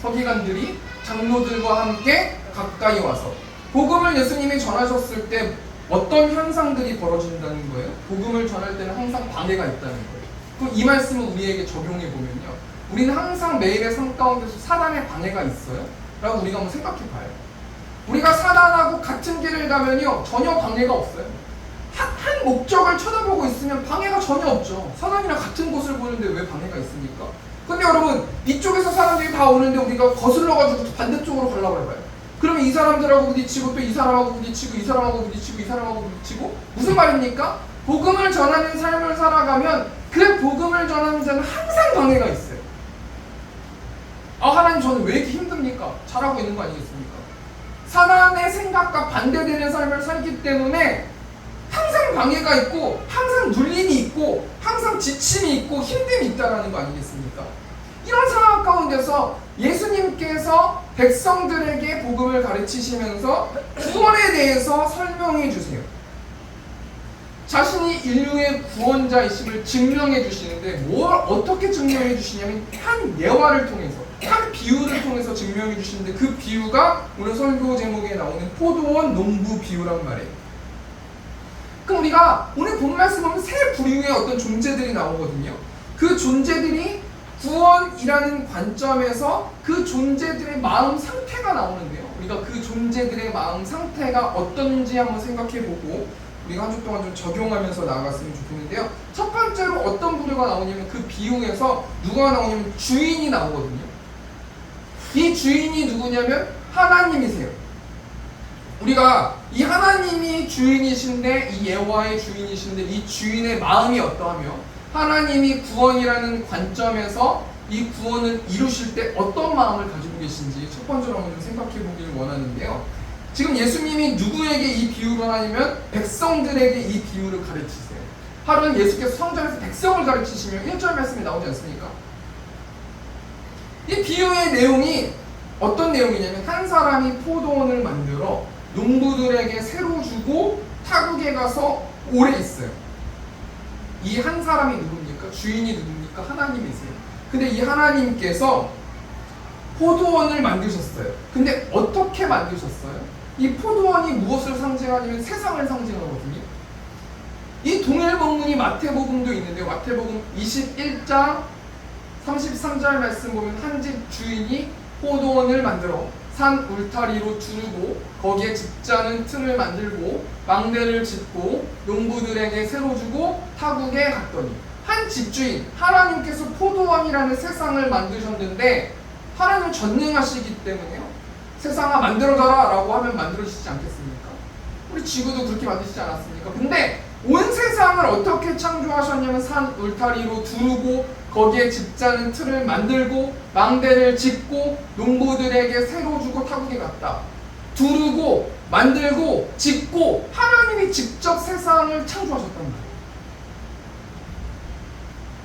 서기관들이 장로들과 함께 가까이 와서 복음을 예수님이 전하셨을 때 어떤 현상들이 벌어진다는 거예요? 복음을 전할 때는 항상 방해가 있다는 거예요. 그럼 이 말씀을 우리에게 적용해 보면요, 우리는 항상 매일의 삶 가운데서 사단의 방해가 있어요? 라고 우리가 한번 생각해 봐요. 우리가 사단하고 같은 길을 가면요 전혀 방해가 없어요. 한 목적을 쳐다보고 있으면 방해가 전혀 없죠. 사람이랑 같은 곳을 보는데 왜 방해가 있습니까? 근데 여러분, 이쪽에서 사람들이 다 오는데 우리가 거슬러가지고 반대쪽으로 가려고 해봐요. 그러면 이 사람들하고 부딪히고 또 이 사람하고 부딪히고 이 사람하고 부딪히고 이 사람하고 부딪히고, 무슨 말입니까? 복음을 전하는 삶을 살아가면 그 복음을 전하는 자는 항상 방해가 있어요. 하나님 저는 왜 이렇게 힘듭니까? 잘하고 있는 거 아니겠습니까? 사단의 생각과 반대되는 삶을 살기 때문에 항상 방해가 있고 항상 눌림이 있고 항상 지침이 있고 힘듦이 있다는 거 아니겠습니까? 이런 상황 가운데서 예수님께서 백성들에게 복음을 가르치시면서 구원에 대해서 설명해 주세요. 자신이 인류의 구원자이심을 증명해 주시는데 뭘 어떻게 증명해 주시냐면 한 예화를 통해서, 한 비유를 통해서 증명해 주시는데, 그 비유가 오늘 설교 제목에 나오는 포도원 농부 비유란 말이에요. 그럼 우리가 오늘 본 말씀 보면 세 부류의 어떤 존재들이 나오거든요. 그 존재들이 구원이라는 관점에서 그 존재들의 마음 상태가 나오는데요. 우리가 그 존재들의 마음 상태가 어떤지 한번 생각해보고 우리가 한 주 동안 좀 적용하면서 나아갔으면 좋겠는데요. 첫 번째로 어떤 부류가 나오냐면, 그 비유에서 누가 나오냐면 주인이 나오거든요. 이 주인이 누구냐면 하나님이세요. 우리가 이 하나님이 주인이신데, 이 예화의 주인이신데 이 주인의 마음이 어떠하며 하나님이 구원이라는 관점에서 이 구원을 이루실 때 어떤 마음을 가지고 계신지 첫 번째로 한번 생각해 보길 원하는데요. 지금 예수님이 누구에게 이 비유를 하냐면 백성들에게 이 비유를 가르치세요. 하루는 예수께서 성전에서 백성을 가르치시며 1절 말씀이 나오지 않습니까? 이 비유의 내용이 어떤 내용이냐면, 한 사람이 포도원을 만들어 농부들에게 새로 주고 타국에 가서 오래 있어요. 이 한 사람이 누굽니까? 주인이 누굽니까? 하나님이세요. 근데 이 하나님께서 포도원을 만드셨어요. 근데 어떻게 만드셨어요? 이 포도원이 무엇을 상징하냐면 세상을 상징하거든요. 이 동일 본문이 마태복음도 있는데, 마태복음 21장 33절 말씀 보면 한 집 주인이 포도원을 만들어 산 울타리로 두르고 거기에 집자는 틈을 만들고 망대를 짓고 농부들에게 새로 주고 타국에 갔더니, 한 집주인 하나님께서 포도원이라는 세상을 만드셨는데, 하나님은 전능하시기 때문에요, 세상아 만들어져라 라고 하면 만들어지지 않겠습니까? 우리 지구도 그렇게 만드시지 않았습니까? 근데 온 세상을 어떻게 창조하셨냐면 산 울타리로 두르고 거기에 집자는 틀을 만들고 망대를 짓고 농부들에게 새로 주고 타국에 갔다. 두르고 만들고 짓고 하나님이 직접 세상을 창조하셨단 말이에요.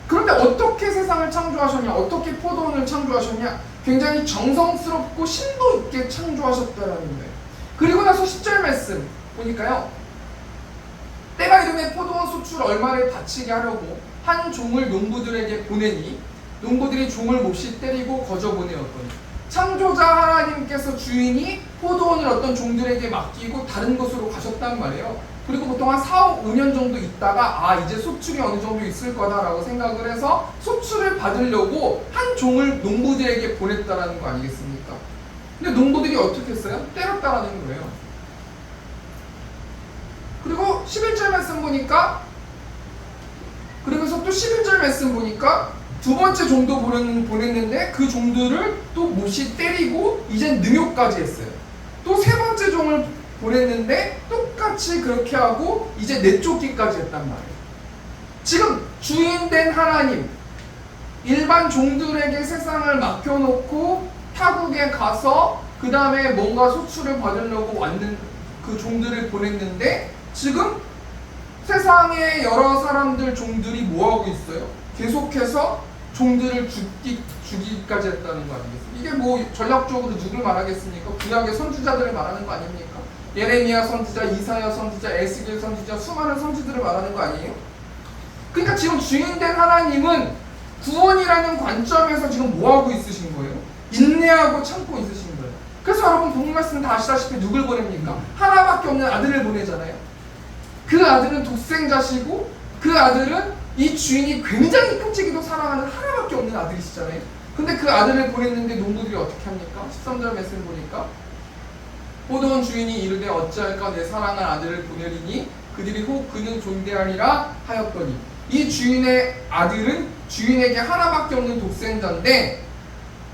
그런데 어떻게 세상을 창조하셨냐, 어떻게 포도원을 창조하셨냐, 굉장히 정성스럽고 심도 있게 창조하셨다라는 거예요. 그리고 나서 10절 말씀 보니까요, 때가 이르매 포도원 소출 얼마를 바치게 하려고 한 종을 농부들에게 보내니 농부들이 종을 몹시 때리고 거저 보내었더니. 창조자 하나님께서 주인이 포도원을 어떤 종들에게 맡기고 다른 곳으로 가셨단 말이에요. 그리고 보통 한 4, 5년 정도 있다가 이제 소출이 어느 정도 있을 거다라고 생각을 해서 소출을 받으려고 한 종을 농부들에게 보냈다라는 거 아니겠습니까? 근데 농부들이 어떻게 했어요? 때렸다라는 거예요. 그리고 11절 말씀 보니까, 그러면서 또 11절 말씀 보니까 두 번째 종도 보냈는데 그 종들을 또 몹시 때리고 이젠 능욕까지 했어요. 또 세 번째 종을 보냈는데 똑같이 그렇게 하고 이제 내쫓기까지 했단 말이에요. 지금 주인된 하나님, 일반 종들에게 세상을 맡겨놓고 타국에 가서 그 다음에 뭔가 소출을 받으려고 왔는 그 종들을 보냈는데, 지금 세상의 여러 사람들 종들이 뭐하고 있어요? 계속해서 종들을 죽이기까지 했다는 거 아니겠습니까? 이게 뭐 전략적으로 누굴 말하겠습니까? 구약의 선지자들을 말하는 거 아닙니까? 예레미야 선지자, 이사야 선지자, 에스겔 선지자, 수많은 선지들을 말하는 거 아니에요? 그러니까 지금 주인된 하나님은 구원이라는 관점에서 지금 뭐하고 있으신 거예요? 인내하고 참고 있으신 거예요. 그래서 여러분 본문 말씀 다 아시다시피 누굴 보냅니까? 하나밖에 없는 아들을 보내잖아요. 그 아들은 독생자시고 그 아들은 이 주인이 굉장히 끔찍이도 사랑하는 하나밖에 없는 아들이시잖아요. 근데 그 아들을 보냈는데 농부들이 어떻게 합니까? 13절 말씀 보니까 포도원 주인이 이르되 어찌할까 내 사랑한 아들을 보내리니 그들이 혹 그는 존대하리라 하였더니, 이 주인의 아들은 주인에게 하나밖에 없는 독생자인데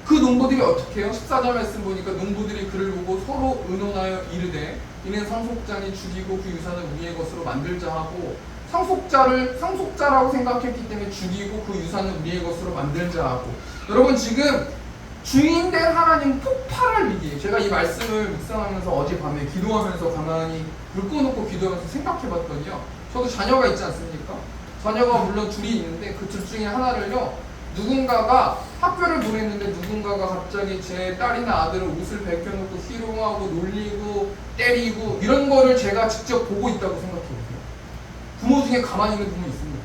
그 농부들이 어떻게 해요? 14절 말씀 보니까 농부들이 그를 보고 서로 의논하여 이르되 이는 상속자니 죽이고 그 유산을 우리의 것으로 만들자 하고, 상속자라고 생각했기 때문에 죽이고 그 유산을 우리의 것으로 만들자 하고. 여러분 지금 주인된 하나님 폭발할 위기예요. 제가 이 말씀을 묵상하면서 어젯밤에 기도하면서 가만히 불 꺼놓고 기도하면서 생각해봤더니요, 저도 자녀가 있지 않습니까? 자녀가 물론 둘이 있는데 그 둘 중에 하나를요, 누군가가 학교를 보냈는데 누군가가 갑자기 제 딸이나 아들을 옷을 벗겨놓고 희롱하고 놀리고 때리고 이런 거를 제가 직접 보고 있다고 생각해보세요. 부모 중에 가만히 있는 부모 있습니까?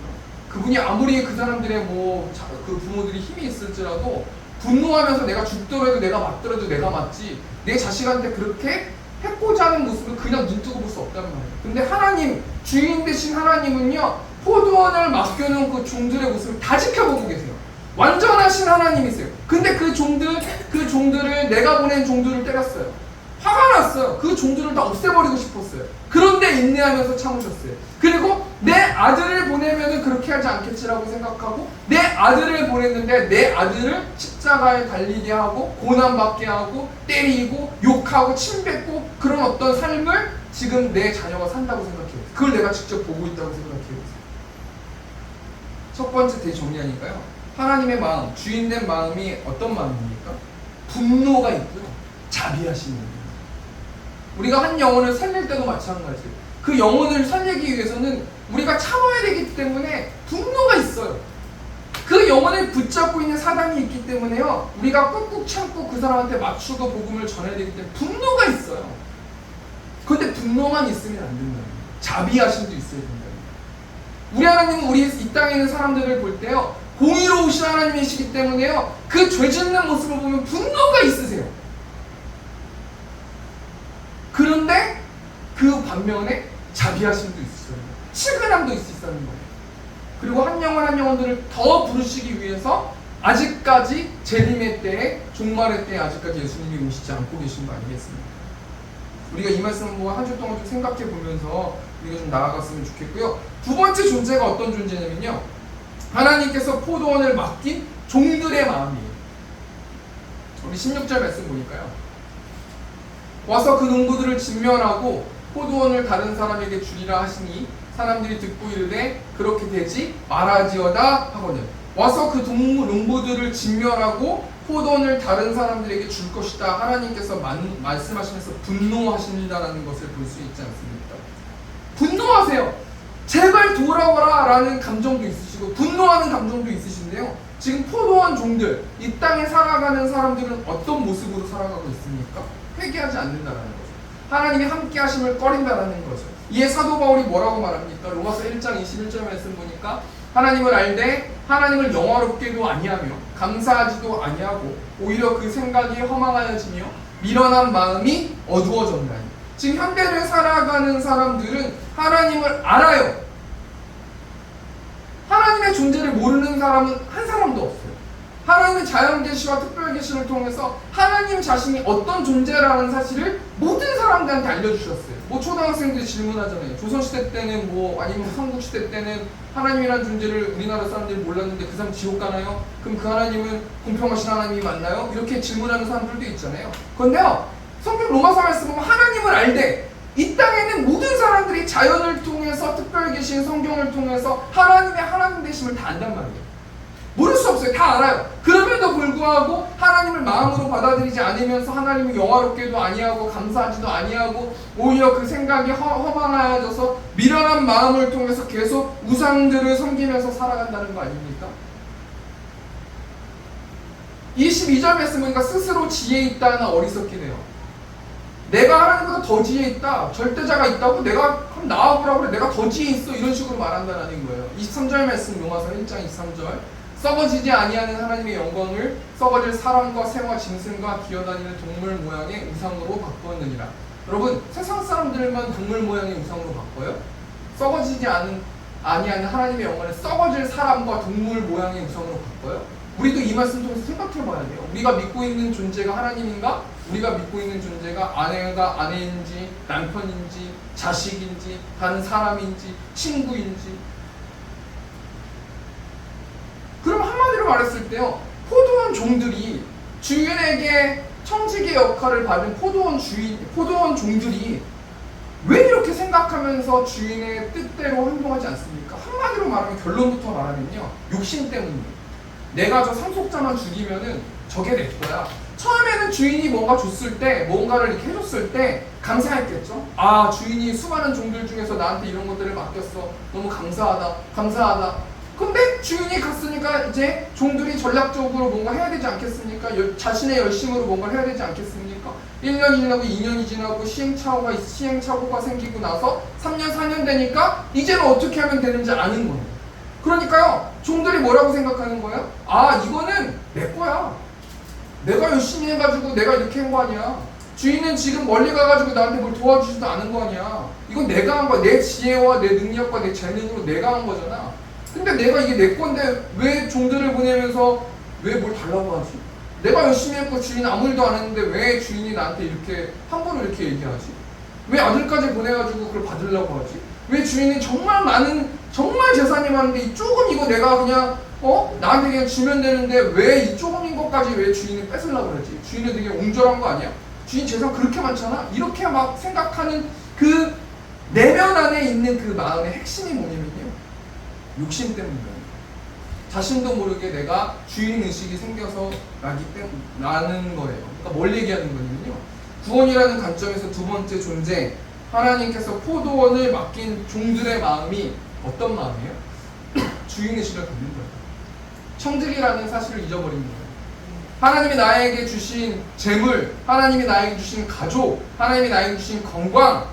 그분이 아무리 그 사람들의 그 부모들이 힘이 있을지라도 분노하면서 내가 죽더라도 내가 맞더라도 내가 맞지, 내 자식한테 그렇게 해코자 하는 모습을 그냥 눈뜨고 볼 수 없단 말이에요. 근데 하나님, 주인 되신 하나님은요, 포도원을 맡겨놓은 그 종들의 모습을 다 지켜보고 계세요. 완전하신 하나님이세요. 근데 그 종들을 내가 보낸 종들을 때렸어요. 화가 났어요. 그 종들을 다 없애버리고 싶었어요. 그런데 인내하면서 참으셨어요. 그리고 내 아들을 보내면은 그렇게 하지 않겠지라고 생각하고 내 아들을 보냈는데 내 아들을 십자가에 달리게 하고 고난받게 하고 때리고 욕하고 침뱉고 그런 어떤 삶을 지금 내 자녀가 산다고 생각해요. 그걸 내가 직접 보고 있다고 생각해요. 첫 번째 대정리하니까요, 하나님의 마음, 주인된 마음이 어떤 마음입니까? 분노가 있고요, 자비하신 마음. 우리가 한 영혼을 살릴 때도 마찬가지예요. 그 영혼을 살리기 위해서는 우리가 참아야 되기 때문에 분노가 있어요. 그 영혼을 붙잡고 있는 사단이 있기 때문에요, 우리가 꾹꾹 참고 그 사람한테 맞추고 복음을 전해야 되기 때문에 분노가 있어요. 그런데 분노만 있으면 안 된다는 거예요. 자비하심도 있어야 된다는 거예요. 우리 하나님은 우리 이 땅에 있는 사람들을 볼 때요, 공의로우신 하나님이시기 때문에요, 그 죄 짓는 모습을 보면 분노가 있으세요. 그런데 그 반면에 자비하심도 있으셔요. 치근함도 있으시다는 거예요. 그리고 한 영혼 한 영혼들을 더 부르시기 위해서 아직까지 재림의 때에, 종말의 때에 아직까지 예수님이 오시지 않고 계신 거 아니겠습니까? 우리가 이 말씀을 한 주 동안 좀 생각해 보면서 우리가 좀 나아갔으면 좋겠고요. 두 번째 존재가 어떤 존재냐면요, 하나님께서 포도원을 맡긴 종들의 마음이에요. 우리 16절 말씀 보니까요, 와서 그 농부들을 진멸하고 포도원을 다른 사람에게 주리라 하시니 사람들이 듣고 이르되 그렇게 되지 말아지어다 하거늘. 와서 그 농부들을 진멸하고 포도원을 다른 사람들에게 줄 것이다. 하나님께서 말씀하시면서 분노하신다라는 것을 볼 수 있지 않습니까? 분노하세요. 제발 돌아와라 라는 감정도 있으시고 분노하는 감정도 있으신데요. 지금 포도원 종들, 이 땅에 살아가는 사람들은 어떤 모습으로 살아가고 있습니까? 회개하지 않는다라는 거죠. 하나님이 함께 하심을 꺼린다라는 거죠. 이에 사도 바울이 뭐라고 말합니까? 로마서 1장 21절 말씀 보니까 하나님을 알되 하나님을 영화롭게도 아니하며 감사하지도 아니하고 오히려 그 생각이 허망하여지며 미련한 마음이 어두워졌나니. 지금 현대를 살아가는 사람들은 하나님을 알아요. 하나님의 존재를 모르는 사람은 한 사람도 없어요. 하나님의 자연계시와 특별계시를 통해서 하나님 자신이 어떤 존재라는 사실을 모든 사람들한테 알려주셨어요. 뭐 초등학생들이 질문하잖아요. 조선시대 때는 뭐 아니면 삼국시대 때는 하나님이라는 존재를 우리나라 사람들이 몰랐는데 그 사람 지옥 가나요? 그럼 그 하나님은 공평하신 하나님이 맞나요? 이렇게 질문하는 사람들도 있잖아요. 그런데요, 성경 로마서 말씀 보면 하나님을 알되 이 땅에는 모든 사람들이 자연을 통해서 특별계시인 성경을 통해서 하나님의 하나님 되심을 다 안단 말이에요. 모를 수 없어요. 다 알아요. 그럼에도 불구하고 하나님을 마음으로 받아들이지 않으면서 하나님을 영화롭게도 아니하고 감사하지도 아니하고 오히려 그 생각이 허망하여져서 미련한 마음을 통해서 계속 우상들을 섬기면서 살아간다는 거 아닙니까? 22절 말씀 보니까 스스로 지혜 있다는 어리석기네요. 내가 하나님보다 더 지혜 있다. 절대자가 있다고? 내가 그럼 나와보라고 그래. 내가 더 지혜 있어. 이런 식으로 말한다는 거예요. 23절 말씀 로마서 1장 23절. 썩어지지 아니하는 하나님의 영광을 썩어질 사람과 새와 짐승과 기어다니는 동물 모양의 우상으로 바꾸었느니라. 여러분, 세상 사람들만 동물 모양의 우상으로 바꿔요? 썩어지지 아니하는 하나님의 영광을 썩어질 사람과 동물 모양의 우상으로 바꿔요? 우리도 이 말씀 통해서 생각해 봐야 돼요. 우리가 믿고 있는 존재가 하나님인가? 우리가 믿고 있는 존재가 아내가 아내인지, 남편인지, 자식인지, 다른 사람인지, 친구인지. 그럼 한마디로 말했을 때요, 포도원 종들이 주인에게 청지기 역할을 받은 포도원 종들이 왜 이렇게 생각하면서 주인의 뜻대로 행동하지 않습니까? 한마디로 말하면, 결론부터 말하면요, 욕심 때문이에요. 내가 저 상속자만 죽이면은 저게 내 거야. 처음에는 주인이 뭔가 줬을 때, 뭔가를 이렇게 해줬을 때 감사했겠죠? 아, 주인이 수많은 종들 중에서 나한테 이런 것들을 맡겼어. 너무 감사하다, 감사하다. 근데 주인이 갔으니까 이제 종들이 전략적으로 뭔가 해야 되지 않겠습니까? 자신의 열심으로 뭔가를 해야 되지 않겠습니까? 1년이 지나고 2년이 지나고 시행착오가 생기고 나서 3년, 4년 되니까 이제는 어떻게 하면 되는지 아는 거예요. 그러니까요, 종들이 뭐라고 생각하는 거예요? 아, 이거는 내 거야. 내가 열심히 해가지고 내가 이렇게 한 거 아니야. 주인은 지금 멀리 가가지고 나한테 뭘 도와주지도 않은 거 아니야. 이건 내가 한 거야. 내 지혜와 내 능력과 내 재능으로 내가 한 거잖아. 근데 내가 이게 내 건데 왜 종들을 보내면서 왜 뭘 달라고 하지? 내가 열심히 했고 주인 아무 일도 안 했는데 왜 주인이 나한테 이렇게 함부로 이렇게 얘기하지? 왜 아들까지 보내가지고 그걸 받으려고 하지? 왜 주인이 정말 재산이 많은데 이 조금 이거 내가 그냥 나한테 그냥 주면 되는데 왜 이 조금인 것까지 왜 주인이 뺏으려고 그러지? 주인은 되게 옹졸한 거 아니야? 주인 재산 그렇게 많잖아? 이렇게 막 생각하는 그 내면 안에 있는 그 마음의 핵심이 뭐냐면요, 욕심 때문이에요. 자신도 모르게 내가 주인의식이 생겨서 나는 거예요. 그러니까 뭘 얘기하는 거냐면요, 구원이라는 관점에서 두 번째 존재, 하나님께서 포도원을 맡긴 종들의 마음이 어떤 마음이에요? 주인의식을 갖는 거예요. 청직이라는 사실을 잊어버린 거예요. 하나님이 나에게 주신 재물, 하나님이 나에게 주신 가족, 하나님이 나에게 주신 건강,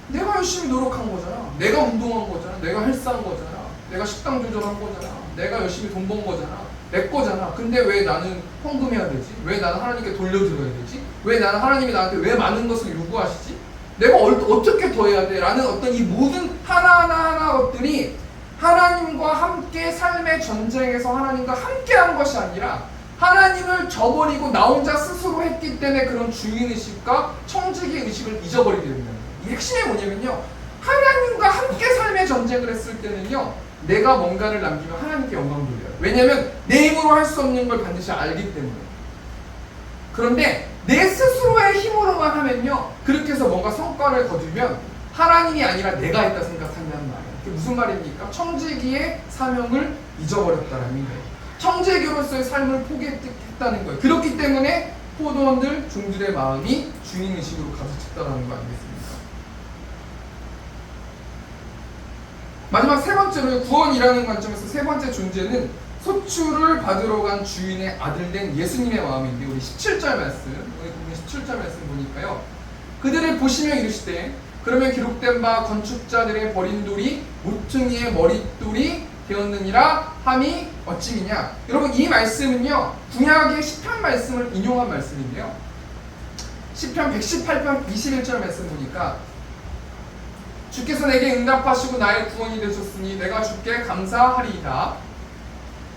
내가 열심히 노력한 거잖아. 내가 운동한 거잖아. 내가 헬스한 거잖아. 내가 식당 조절한 거잖아. 내가 열심히 돈 번 거잖아. 내 거잖아. 근데 왜 나는 헌금해야 되지? 왜 나는 하나님께 돌려드려야 되지? 왜 나는 하나님이 나한테 왜 많은 것을 요구하시지? 내가 어떻게 더 해야 돼? 라는 어떤 이 모든 하나하나 것들이 하나님과 함께 삶의 전쟁에서 하나님과 함께 한 것이 아니라 하나님을 저버리고 나 혼자 스스로 했기 때문에 그런 주인의식과 청지기의 의식을 잊어버리게 된다는 거예요. 이 핵심이 뭐냐면요, 하나님과 함께 삶의 전쟁을 했을 때는요, 내가 뭔가를 남기면 하나님께 영광 돌려요. 왜냐하면 내 힘으로 할 수 없는 걸 반드시 알기 때문에. 그런데 내 스스로의 힘으로만 하면요, 그렇게 해서 뭔가 성과를 거두면 하나님이 아니라 내가 했다 생각한다는 말이에요. 그게 무슨 말입니까? 청지기의 사명을 잊어버렸다는 거예요. 청지기로서의 삶을 포기했다는 거예요. 그렇기 때문에 포도원들, 종들의 마음이 주인의식으로 가득 찼다는 거 아니겠습니까? 마지막 세 번째로 구원이라는 관점에서 세 번째 존재는 소출을 받으러 간 주인의 아들 된 예수님의 마음인데, 우리 17절 말씀, 우리 보면 17절 말씀 보니까요. 그들을 보시며 이르시되 그러면 기록된 바 건축자들의 버린 돌이 모퉁이의 머릿돌이 되었느니라 함이 어찌미냐. 여러분, 이 말씀은요 구약의 시편 말씀을 인용한 말씀인데요, 시편 118편 21절 말씀 보니까 주께서 내게 응답하시고 나의 구원이 되셨으니 내가 주께 감사하리이다.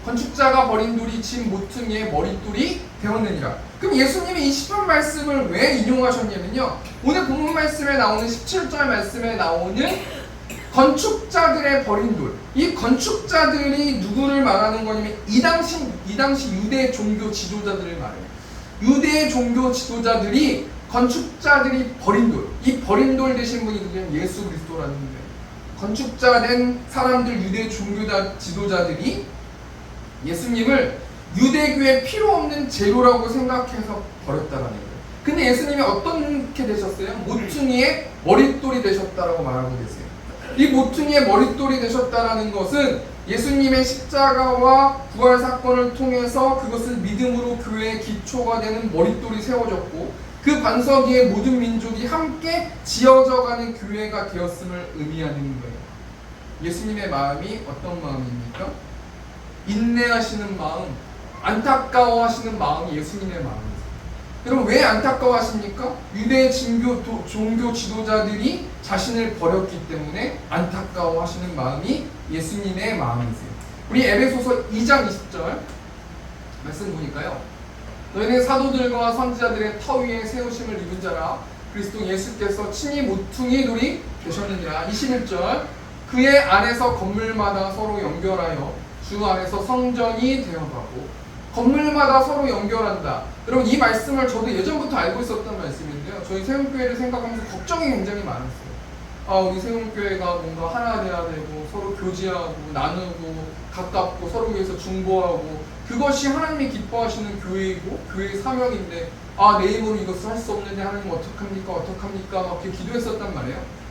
건축자가 버린 돌이 진 모퉁이의 머릿돌이 되었느니라. 그럼 예수님이 이 시편 말씀을 왜 인용하셨냐면요, 오늘 본문 말씀에 나오는 17절 말씀에 나오는 건축자들의 버린 돌, 이 건축자들이 누구를 말하는 거냐면 이 당시 유대 종교 지도자들을 말해요. 유대 종교 지도자들이 건축자들이 버린 돌, 이 버린 돌 되신 분이 그냥 예수 그리스도라는 거예요. 건축자 된 사람들, 유대 종교 지도자들이 예수님을 유대교의 필요 없는 재료라고 생각해서 버렸다라는 거예요. 근데 예수님이 어떻게 되셨어요? 모퉁이의 머릿돌이 되셨다라고 말하고 계세요. 이 모퉁이의 머릿돌이 되셨다라는 것은 예수님의 십자가와 부활 사건을 통해서 그것을 믿음으로 교회의 기초가 되는 머릿돌이 세워졌고, 그 반석 위에 모든 민족이 함께 지어져가는 교회가 되었음을 의미하는 거예요. 예수님의 마음이 어떤 마음입니까? 인내하시는 마음, 안타까워하시는 마음이 예수님의 마음이에요. 여러분, 왜 안타까워하십니까? 유대 종교 지도자들이 자신을 버렸기 때문에 안타까워하시는 마음이 예수님의 마음이세요. 우리 에베소서 2장 20절 말씀 보니까요, 너희는 사도들과 선지자들의 터 위에 세우심을 입은 자라 그리스도 예수께서 친히 모퉁이 돌이 되셨느니라. 21절 그의 안에서 건물마다 서로 연결하여 주 안에서 성전이 되어가고. 건물마다 서로 연결한다. 여러분, 이 말씀을 저도 예전부터 알고 있었던 말씀인데요, 저희 세움교회를 생각하면서 걱정이 굉장히 많았어요. 우리 세움교회가 뭔가 하나 돼야 되고 서로 교제하고 나누고 가깝고 서로 위해서 중보하고, 그것이 하나님이 기뻐하시는 교회이고 교회의 사명인데, 내 힘으로 이것을 할 수 없는데 하나님 어떡합니까 막 이렇게 기도했었단 말이에요.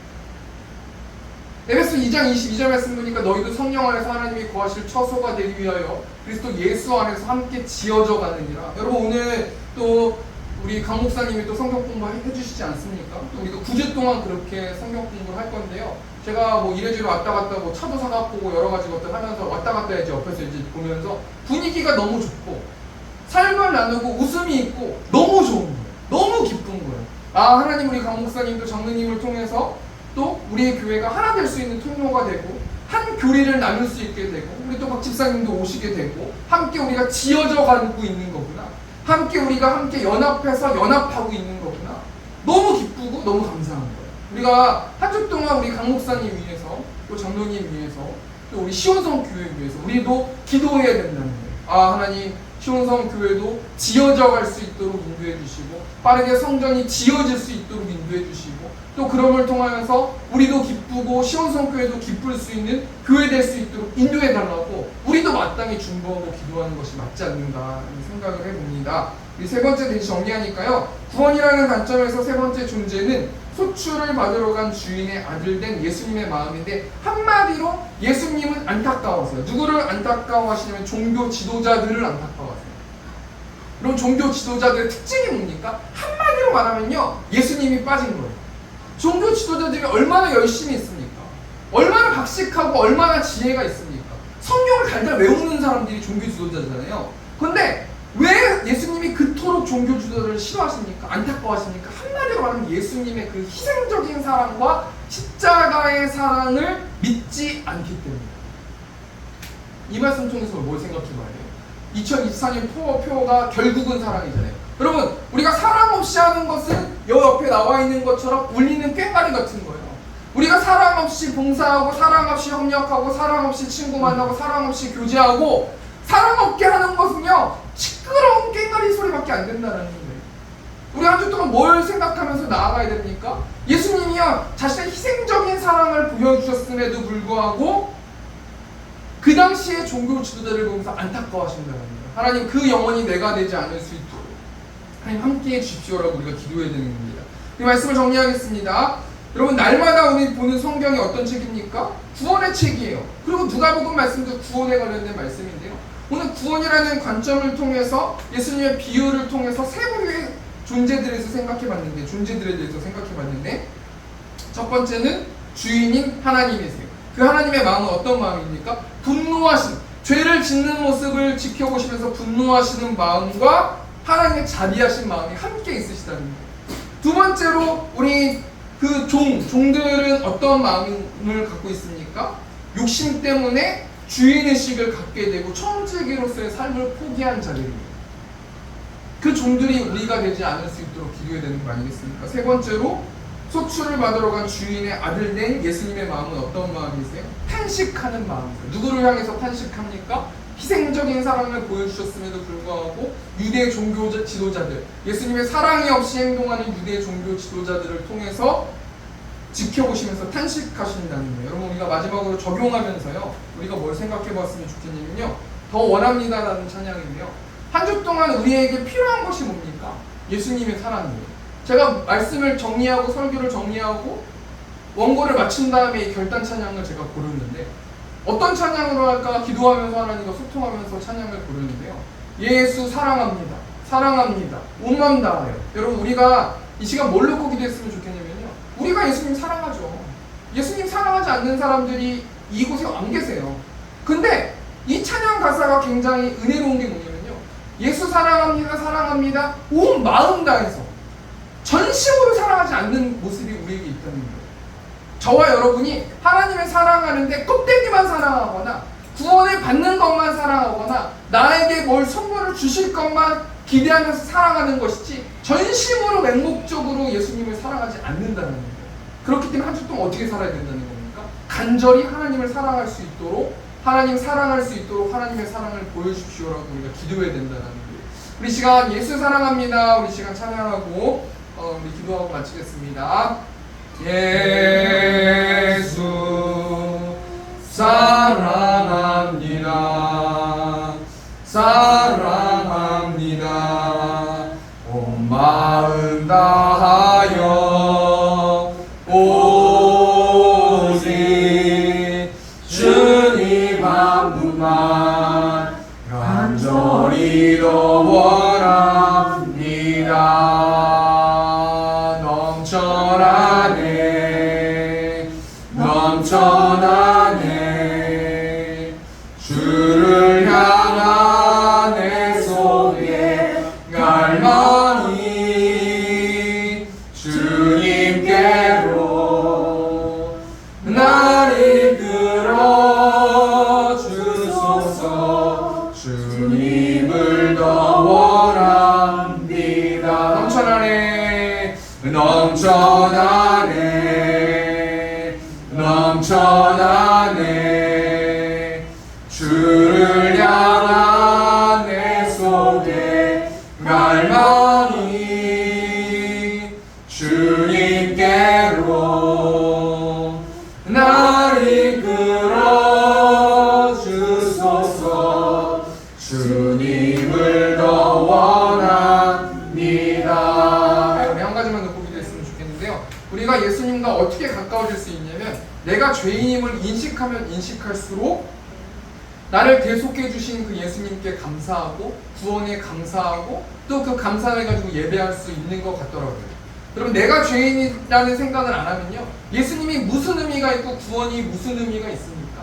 에베소 2장 22절 말씀 보니까 너희도 성령 안에서 하나님이 거하실 처소가 되기 위하여 그리스도 예수 안에서 함께 지어져 가느니라. 여러분, 오늘 또 우리 강 목사님이 또 성경 공부 해주시지 않습니까? 또 우리가 9주 동안 그렇게 성경 공부를 할 건데요, 제가 뭐 이래저래 왔다 갔다 뭐 차도 사갖고 여러 가지 것들 하면서 왔다 갔다 이제 옆에서 이제 보면서 분위기가 너무 좋고 삶을 나누고 웃음이 있고 너무 좋은 거예요. 너무 기쁜 거예요. 하나님 우리 강 목사님도 장로님을 통해서 또 우리의 교회가 하나 될 수 있는 통로가 되고 한 교리를 나눌 수 있게 되고, 우리 또 박 집사님도 오시게 되고 함께 우리가 지어져 가고 있는 거구나, 함께 우리가 함께 연합해서 연합하고 있는 거구나, 너무 기쁘고 너무 감사한 거예요. 우리가 한 주 동안 우리 강 목사님 위해서, 또 장로님 위해서, 또 우리 시온성 교회 위해서 우리도 기도해야 된다는 거예요. 하나님, 시온성 교회도 지어져 갈 수 있도록 인도해 주시고, 빠르게 성전이 지어질 수 있도록 인도해 주시고, 또 그럼을 통하여서 우리도 기쁘고 시온성 교회도 기쁠 수 있는 교회 될 수 있도록 인도해 달라고 우리도 마땅히 중보하고 기도하는 것이 맞지 않는가 생각을 해봅니다. 우리 세 번째 대신 정리하니까요, 구원이라는 관점에서 세 번째 존재는 소출을 받으러 간 주인의 아들 된 예수님의 마음인데, 한마디로 예수님은 안타까워서요. 누구를 안타까워하시냐면 종교 지도자들을 안타까워하세요. 그럼 종교 지도자들의 특징이 뭡니까? 한마디로 말하면요, 예수님이 빠진 거예요. 종교 지도자들이 얼마나 열심히 있습니까? 얼마나 박식하고 얼마나 지혜가 있습니까? 성경을 달달 외우는 사람들이 종교 지도자잖아요. 그런데 왜 예수님이 그토록 종교 지도자들을 싫어하십니까? 안타까워하십니까? 한마디로 말하면 예수님의 그 희생적인 사랑과 십자가의 사랑을 믿지 않기 때문에. 이 말씀 통해서 뭘 생각해봐야 돼요? 2024년 표가 결국은 사랑이잖아요. 여러분, 우리가 사랑 없이 하는 것은 여 옆에 나와 있는 것처럼 울리는 꽹과리 같은 거예요. 우리가 사랑 없이 봉사하고 사랑 없이 협력하고 사랑 없이 친구 만나고 사랑 없이 교제하고 사랑 없게 하는 것은요, 시끄러운 꽹과리 소리밖에 안 된다는 거예요. 우리 한 주 동안 뭘 생각하면서 나아가야 됩니까? 예수님이요, 자신의 희생적인 사랑을 보여주셨음에도 불구하고 그 당시에 종교 지도자를 보면서 안타까워하신다는 거예요. 하나님, 그 영혼이 내가 되지 않을 수 있도록 하나님 함께해 주십시오라고 우리가 기도해야 되는 겁니다. 이 말씀을 정리하겠습니다. 여러분, 날마다 우리 보는 성경이 어떤 책입니까? 구원의 책이에요. 그리고 누가복음 말씀도 구원에 관련된 말씀인데요. 오늘 구원이라는 관점을 통해서 예수님의 비유를 통해서 세 부류의 존재들에 대해서 생각해봤는데 첫 번째는 주인인 하나님이세요. 그 하나님의 마음은 어떤 마음입니까? 분노하신, 죄를 짓는 모습을 지켜보시면서 분노하시는 마음과 하나님의 자비하신 마음이 함께 있으시다는 거예요. 두 번째로 우리 그 종들은 어떤 마음을 갖고 있습니까? 욕심 때문에 주인의식을 갖게 되고 청지기로서의 삶을 포기한 자들입니다. 그 종들이 우리가 되지 않을 수 있도록 기도해야 되는 거 아니겠습니까? 세 번째로 소출을 받으러 간 주인의 아들 된 예수님의 마음은 어떤 마음이세요? 탄식하는 마음이세요. 누구를 향해서 탄식합니까? 희생적인 사랑을 보여주셨음에도 불구하고 유대 종교 지도자들, 예수님의 사랑이 없이 행동하는 유대 종교 지도자들을 통해서 지켜보시면서 탄식하신다는 거예요. 여러분, 우리가 마지막으로 적용하면서요, 우리가 뭘 생각해 봤으면 좋겠냐면요, 더 원합니다라는 찬양이며, 한 주 동안 우리에게 필요한 것이 뭡니까? 예수님의 사랑이에요. 제가 말씀을 정리하고 설교를 정리하고 원고를 마친 다음에 이 결단 찬양을 제가 고르는데, 어떤 찬양으로 할까? 기도하면서 하나님과 소통하면서 찬양을 고르는데요, 예수 사랑합니다, 사랑합니다, 온 마음 다하여. 여러분, 우리가 이 시간 뭘 놓고 기도했으면 좋겠냐면요, 우리가 예수님 사랑하죠. 예수님 사랑하지 않는 사람들이 이곳에 안 계세요. 근데 이 찬양 가사가 굉장히 은혜로운 게 뭐냐면요, 예수 사랑합니다, 사랑합니다, 온 마음 다해서 전심으로 사랑하지 않는 모습이 우리에게 있다는 거예요. 저와 여러분이 하나님을 사랑하는데 껍데기만 사랑하거나 구원을 받는 것만 사랑하거나 나에게 뭘 선물을 주실 것만 기대하면서 사랑하는 것이지 전심으로 맹목적으로 예수님을 사랑하지 않는다는 거예요. 그렇기 때문에 한 주 동안 어떻게 살아야 된다는 겁니까? 간절히 하나님을 사랑할 수 있도록, 하나님 사랑할 수 있도록 하나님의 사랑을 보여주십시오라고 우리가 기도해야 된다는 거예요. 우리 시간 예수 사랑합니다. 우리 시간 찬양하고 우리 기도하고 마치겠습니다. 예수 사랑합니다, 사랑합니다, 온 마음 다하여 오직 주님 한 분만 간절히 더 원합니다. 넘쳐나네 주를 향한 내 속에 갈망이 주님께로 날 이끌어 주소서. 주님을 더 원합니다. 넘쳐나네, 넘쳐나네, 넘쳐나네 주를 향한 내 속에 갈망이 주님께로 날 이끌어 주소서. 주님을 더 원합니다. 우리 한 가지만 놓고 기도했으면 좋겠는데요, 우리가 예수님과 어떻게 가까워질 수 있냐면, 내가 죄인임을 인식하면 인식할수록 나를 대속해 주신 그 예수님께 감사하고 구원에 감사하고 또 그 감사를 가지고 예배할 수 있는 것 같더라고요. 여러분, 내가 죄인이라는 생각을 안 하면요, 예수님이 무슨 의미가 있고 구원이 무슨 의미가 있습니까?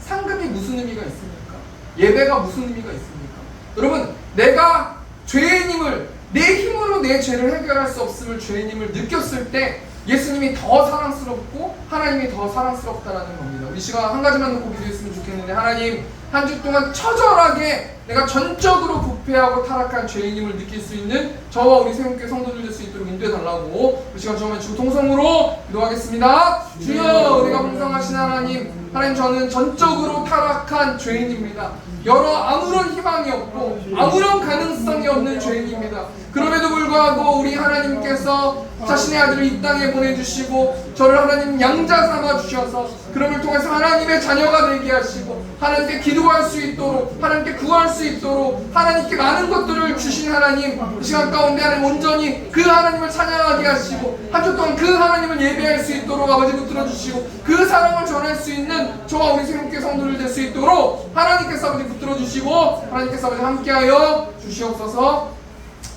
상급이 무슨 의미가 있습니까? 예배가 무슨 의미가 있습니까? 여러분, 내가 죄인임을, 내 힘으로 내 죄를 해결할 수 없음을, 죄인임을 느꼈을 때 예수님이 더 사랑스럽고 하나님이 더 사랑스럽다라는 겁니다. 우리 시간 한 가지만 놓고 기도했으면 좋겠는데, 하나님, 한 주 동안 처절하게 내가 전적으로 부패하고 타락한 죄인임을 느낄 수 있는 저와 우리 세운교회 성도들 될 수 있도록 인도해달라고 우리 시간 처음에 주고 통성으로 기도하겠습니다. 주여, 우리가 풍성하신 하나님, 저는 전적으로 타락한 죄인입니다. 아무런 희망이 없고 아무런 가능성이 없는 죄인입니다. 그럼에도 불구하고 우리 하나님께서 자신의 아들을 이 땅에 보내주시고 저를 하나님 양자 삼아 주셔서 그럼을 통해서 하나님의 자녀가 되게 하시고 하나님께 기도 기도할 수 있도록, 하나님께 구할 수 있도록, 하나님께 많은 것들을 주신 하나님, 이 시간 가운데 하나님 온전히 그 하나님을 찬양하게 하시고, 한 주 동안 그 하나님을 예배할 수 있도록 아버지 붙들어 주시고, 그 사랑을 전할 수 있는 저와 우리 새롭게 성도들 될 수 있도록 하나님께서 아버지 붙들어 주시고, 하나님께서 아버지 함께하여 주시옵소서.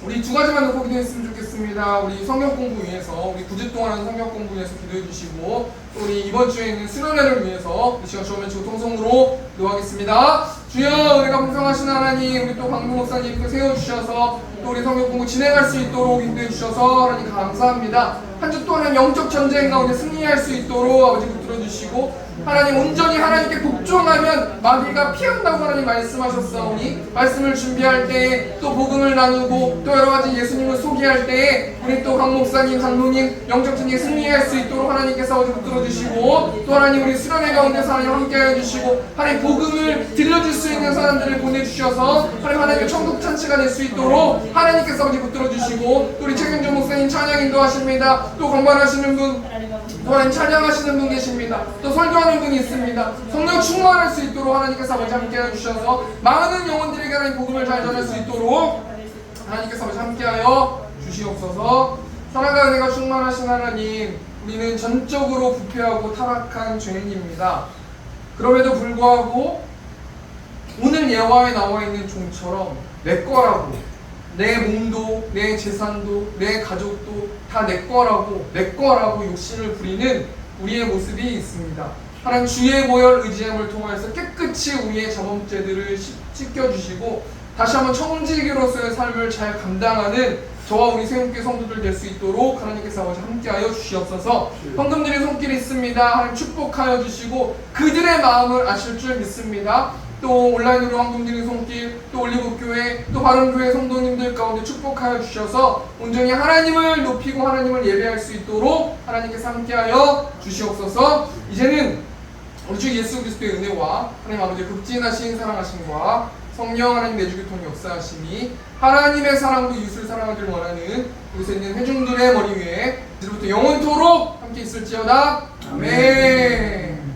우리 두 가지만 놓고 기도했으면 좋겠습니다. 우리 성경 공부 위해서, 우리 9주 동안 하는 성경 공부 위해서 기도해 주시고, 또 우리 이번 주에 있는 수련회를 위해서 이 시간 주어면 통성으로 기도하겠습니다. 주여, 은혜가 풍성하신 하나님, 우리 또 강동 목사님 또 세워주셔서 또 우리 성경 공부 진행할 수 있도록 인도해 주셔서 하나님 감사합니다. 한 주 동안 영적 전쟁 가운데 승리할 수 있도록 아버지 붙들어 주시고, 하나님 온전히 하나님께 복종하면 마귀가 피한다고 하나님 말씀하셨사오니, 말씀을 준비할 때에 또 복음을 나누고 또 여러가지 예수님을 소개할 때에 우리 또 강 목사님, 장로님 영적 전쟁에 승리할 수 있도록 하나님께서 아버지 붙들어 주시고, 또 하나님 우리 수련회 가운데서 하나님 함께하여 주시고, 하나님 복음을 들려줄 수 있는 사람들을 보내주셔서 하나님의 천국 잔치가 될 수 있도록 하나님께서 아버지 붙들어 주시고, 또 우리 최경준 목사님 찬양 인도하십니다. 또 건반하시는 분, 또 하나님 찬양하시는 분 계십니다. 또 설교하는 분이 있습니다. 성령 충만할 수 있도록 하나님께서 아버지 함께하여 주셔서 많은 영혼들에게 하나님 복음을 잘 전할 수 있도록 하나님께서 아버지 함께하여 주시옵소서. 사랑과 은혜가 충만하신 하나님, 우리는 전적으로 부패하고 타락한 죄인입니다. 그럼에도 불구하고 오늘 예화에 나와 있는 종처럼 내 거라고, 내 몸도, 내 재산도, 내 가족도 다 내 거라고 욕심을 부리는 우리의 모습이 있습니다. 하나님 주의 보혈 의지함을 통하여서 깨끗이 우리의 자범죄들을 씻겨주시고, 다시 한번 청지기로서의 삶을 잘 감당하는 저와 우리 새롭게 성도들 될 수 있도록 하나님께서 아버지 함께하여 주시옵소서. 헌금드린 손길이 있습니다. 하나님 축복하여 주시고 그들의 마음을 아실 줄 믿습니다. 또 온라인으로 헌금드린 손길, 또 올리브교회, 또 바른교회 성도님들 가운데 축복하여 주셔서 온전히 하나님을 높이고 하나님을 예배할 수 있도록 하나님께서 함께하여 주시옵소서. 이제는 우리 주 예수 그리스도의 은혜와 하나님 아버지의 극진하신 사랑하심과 성령 하나님 내주교통 역사하심이, 하나님의 사랑으로 이웃을 사랑하기를 원하는 그곳에 있는 회중들의 머리 위에 이제부터 영원토록 함께 있을지어다. 아멘.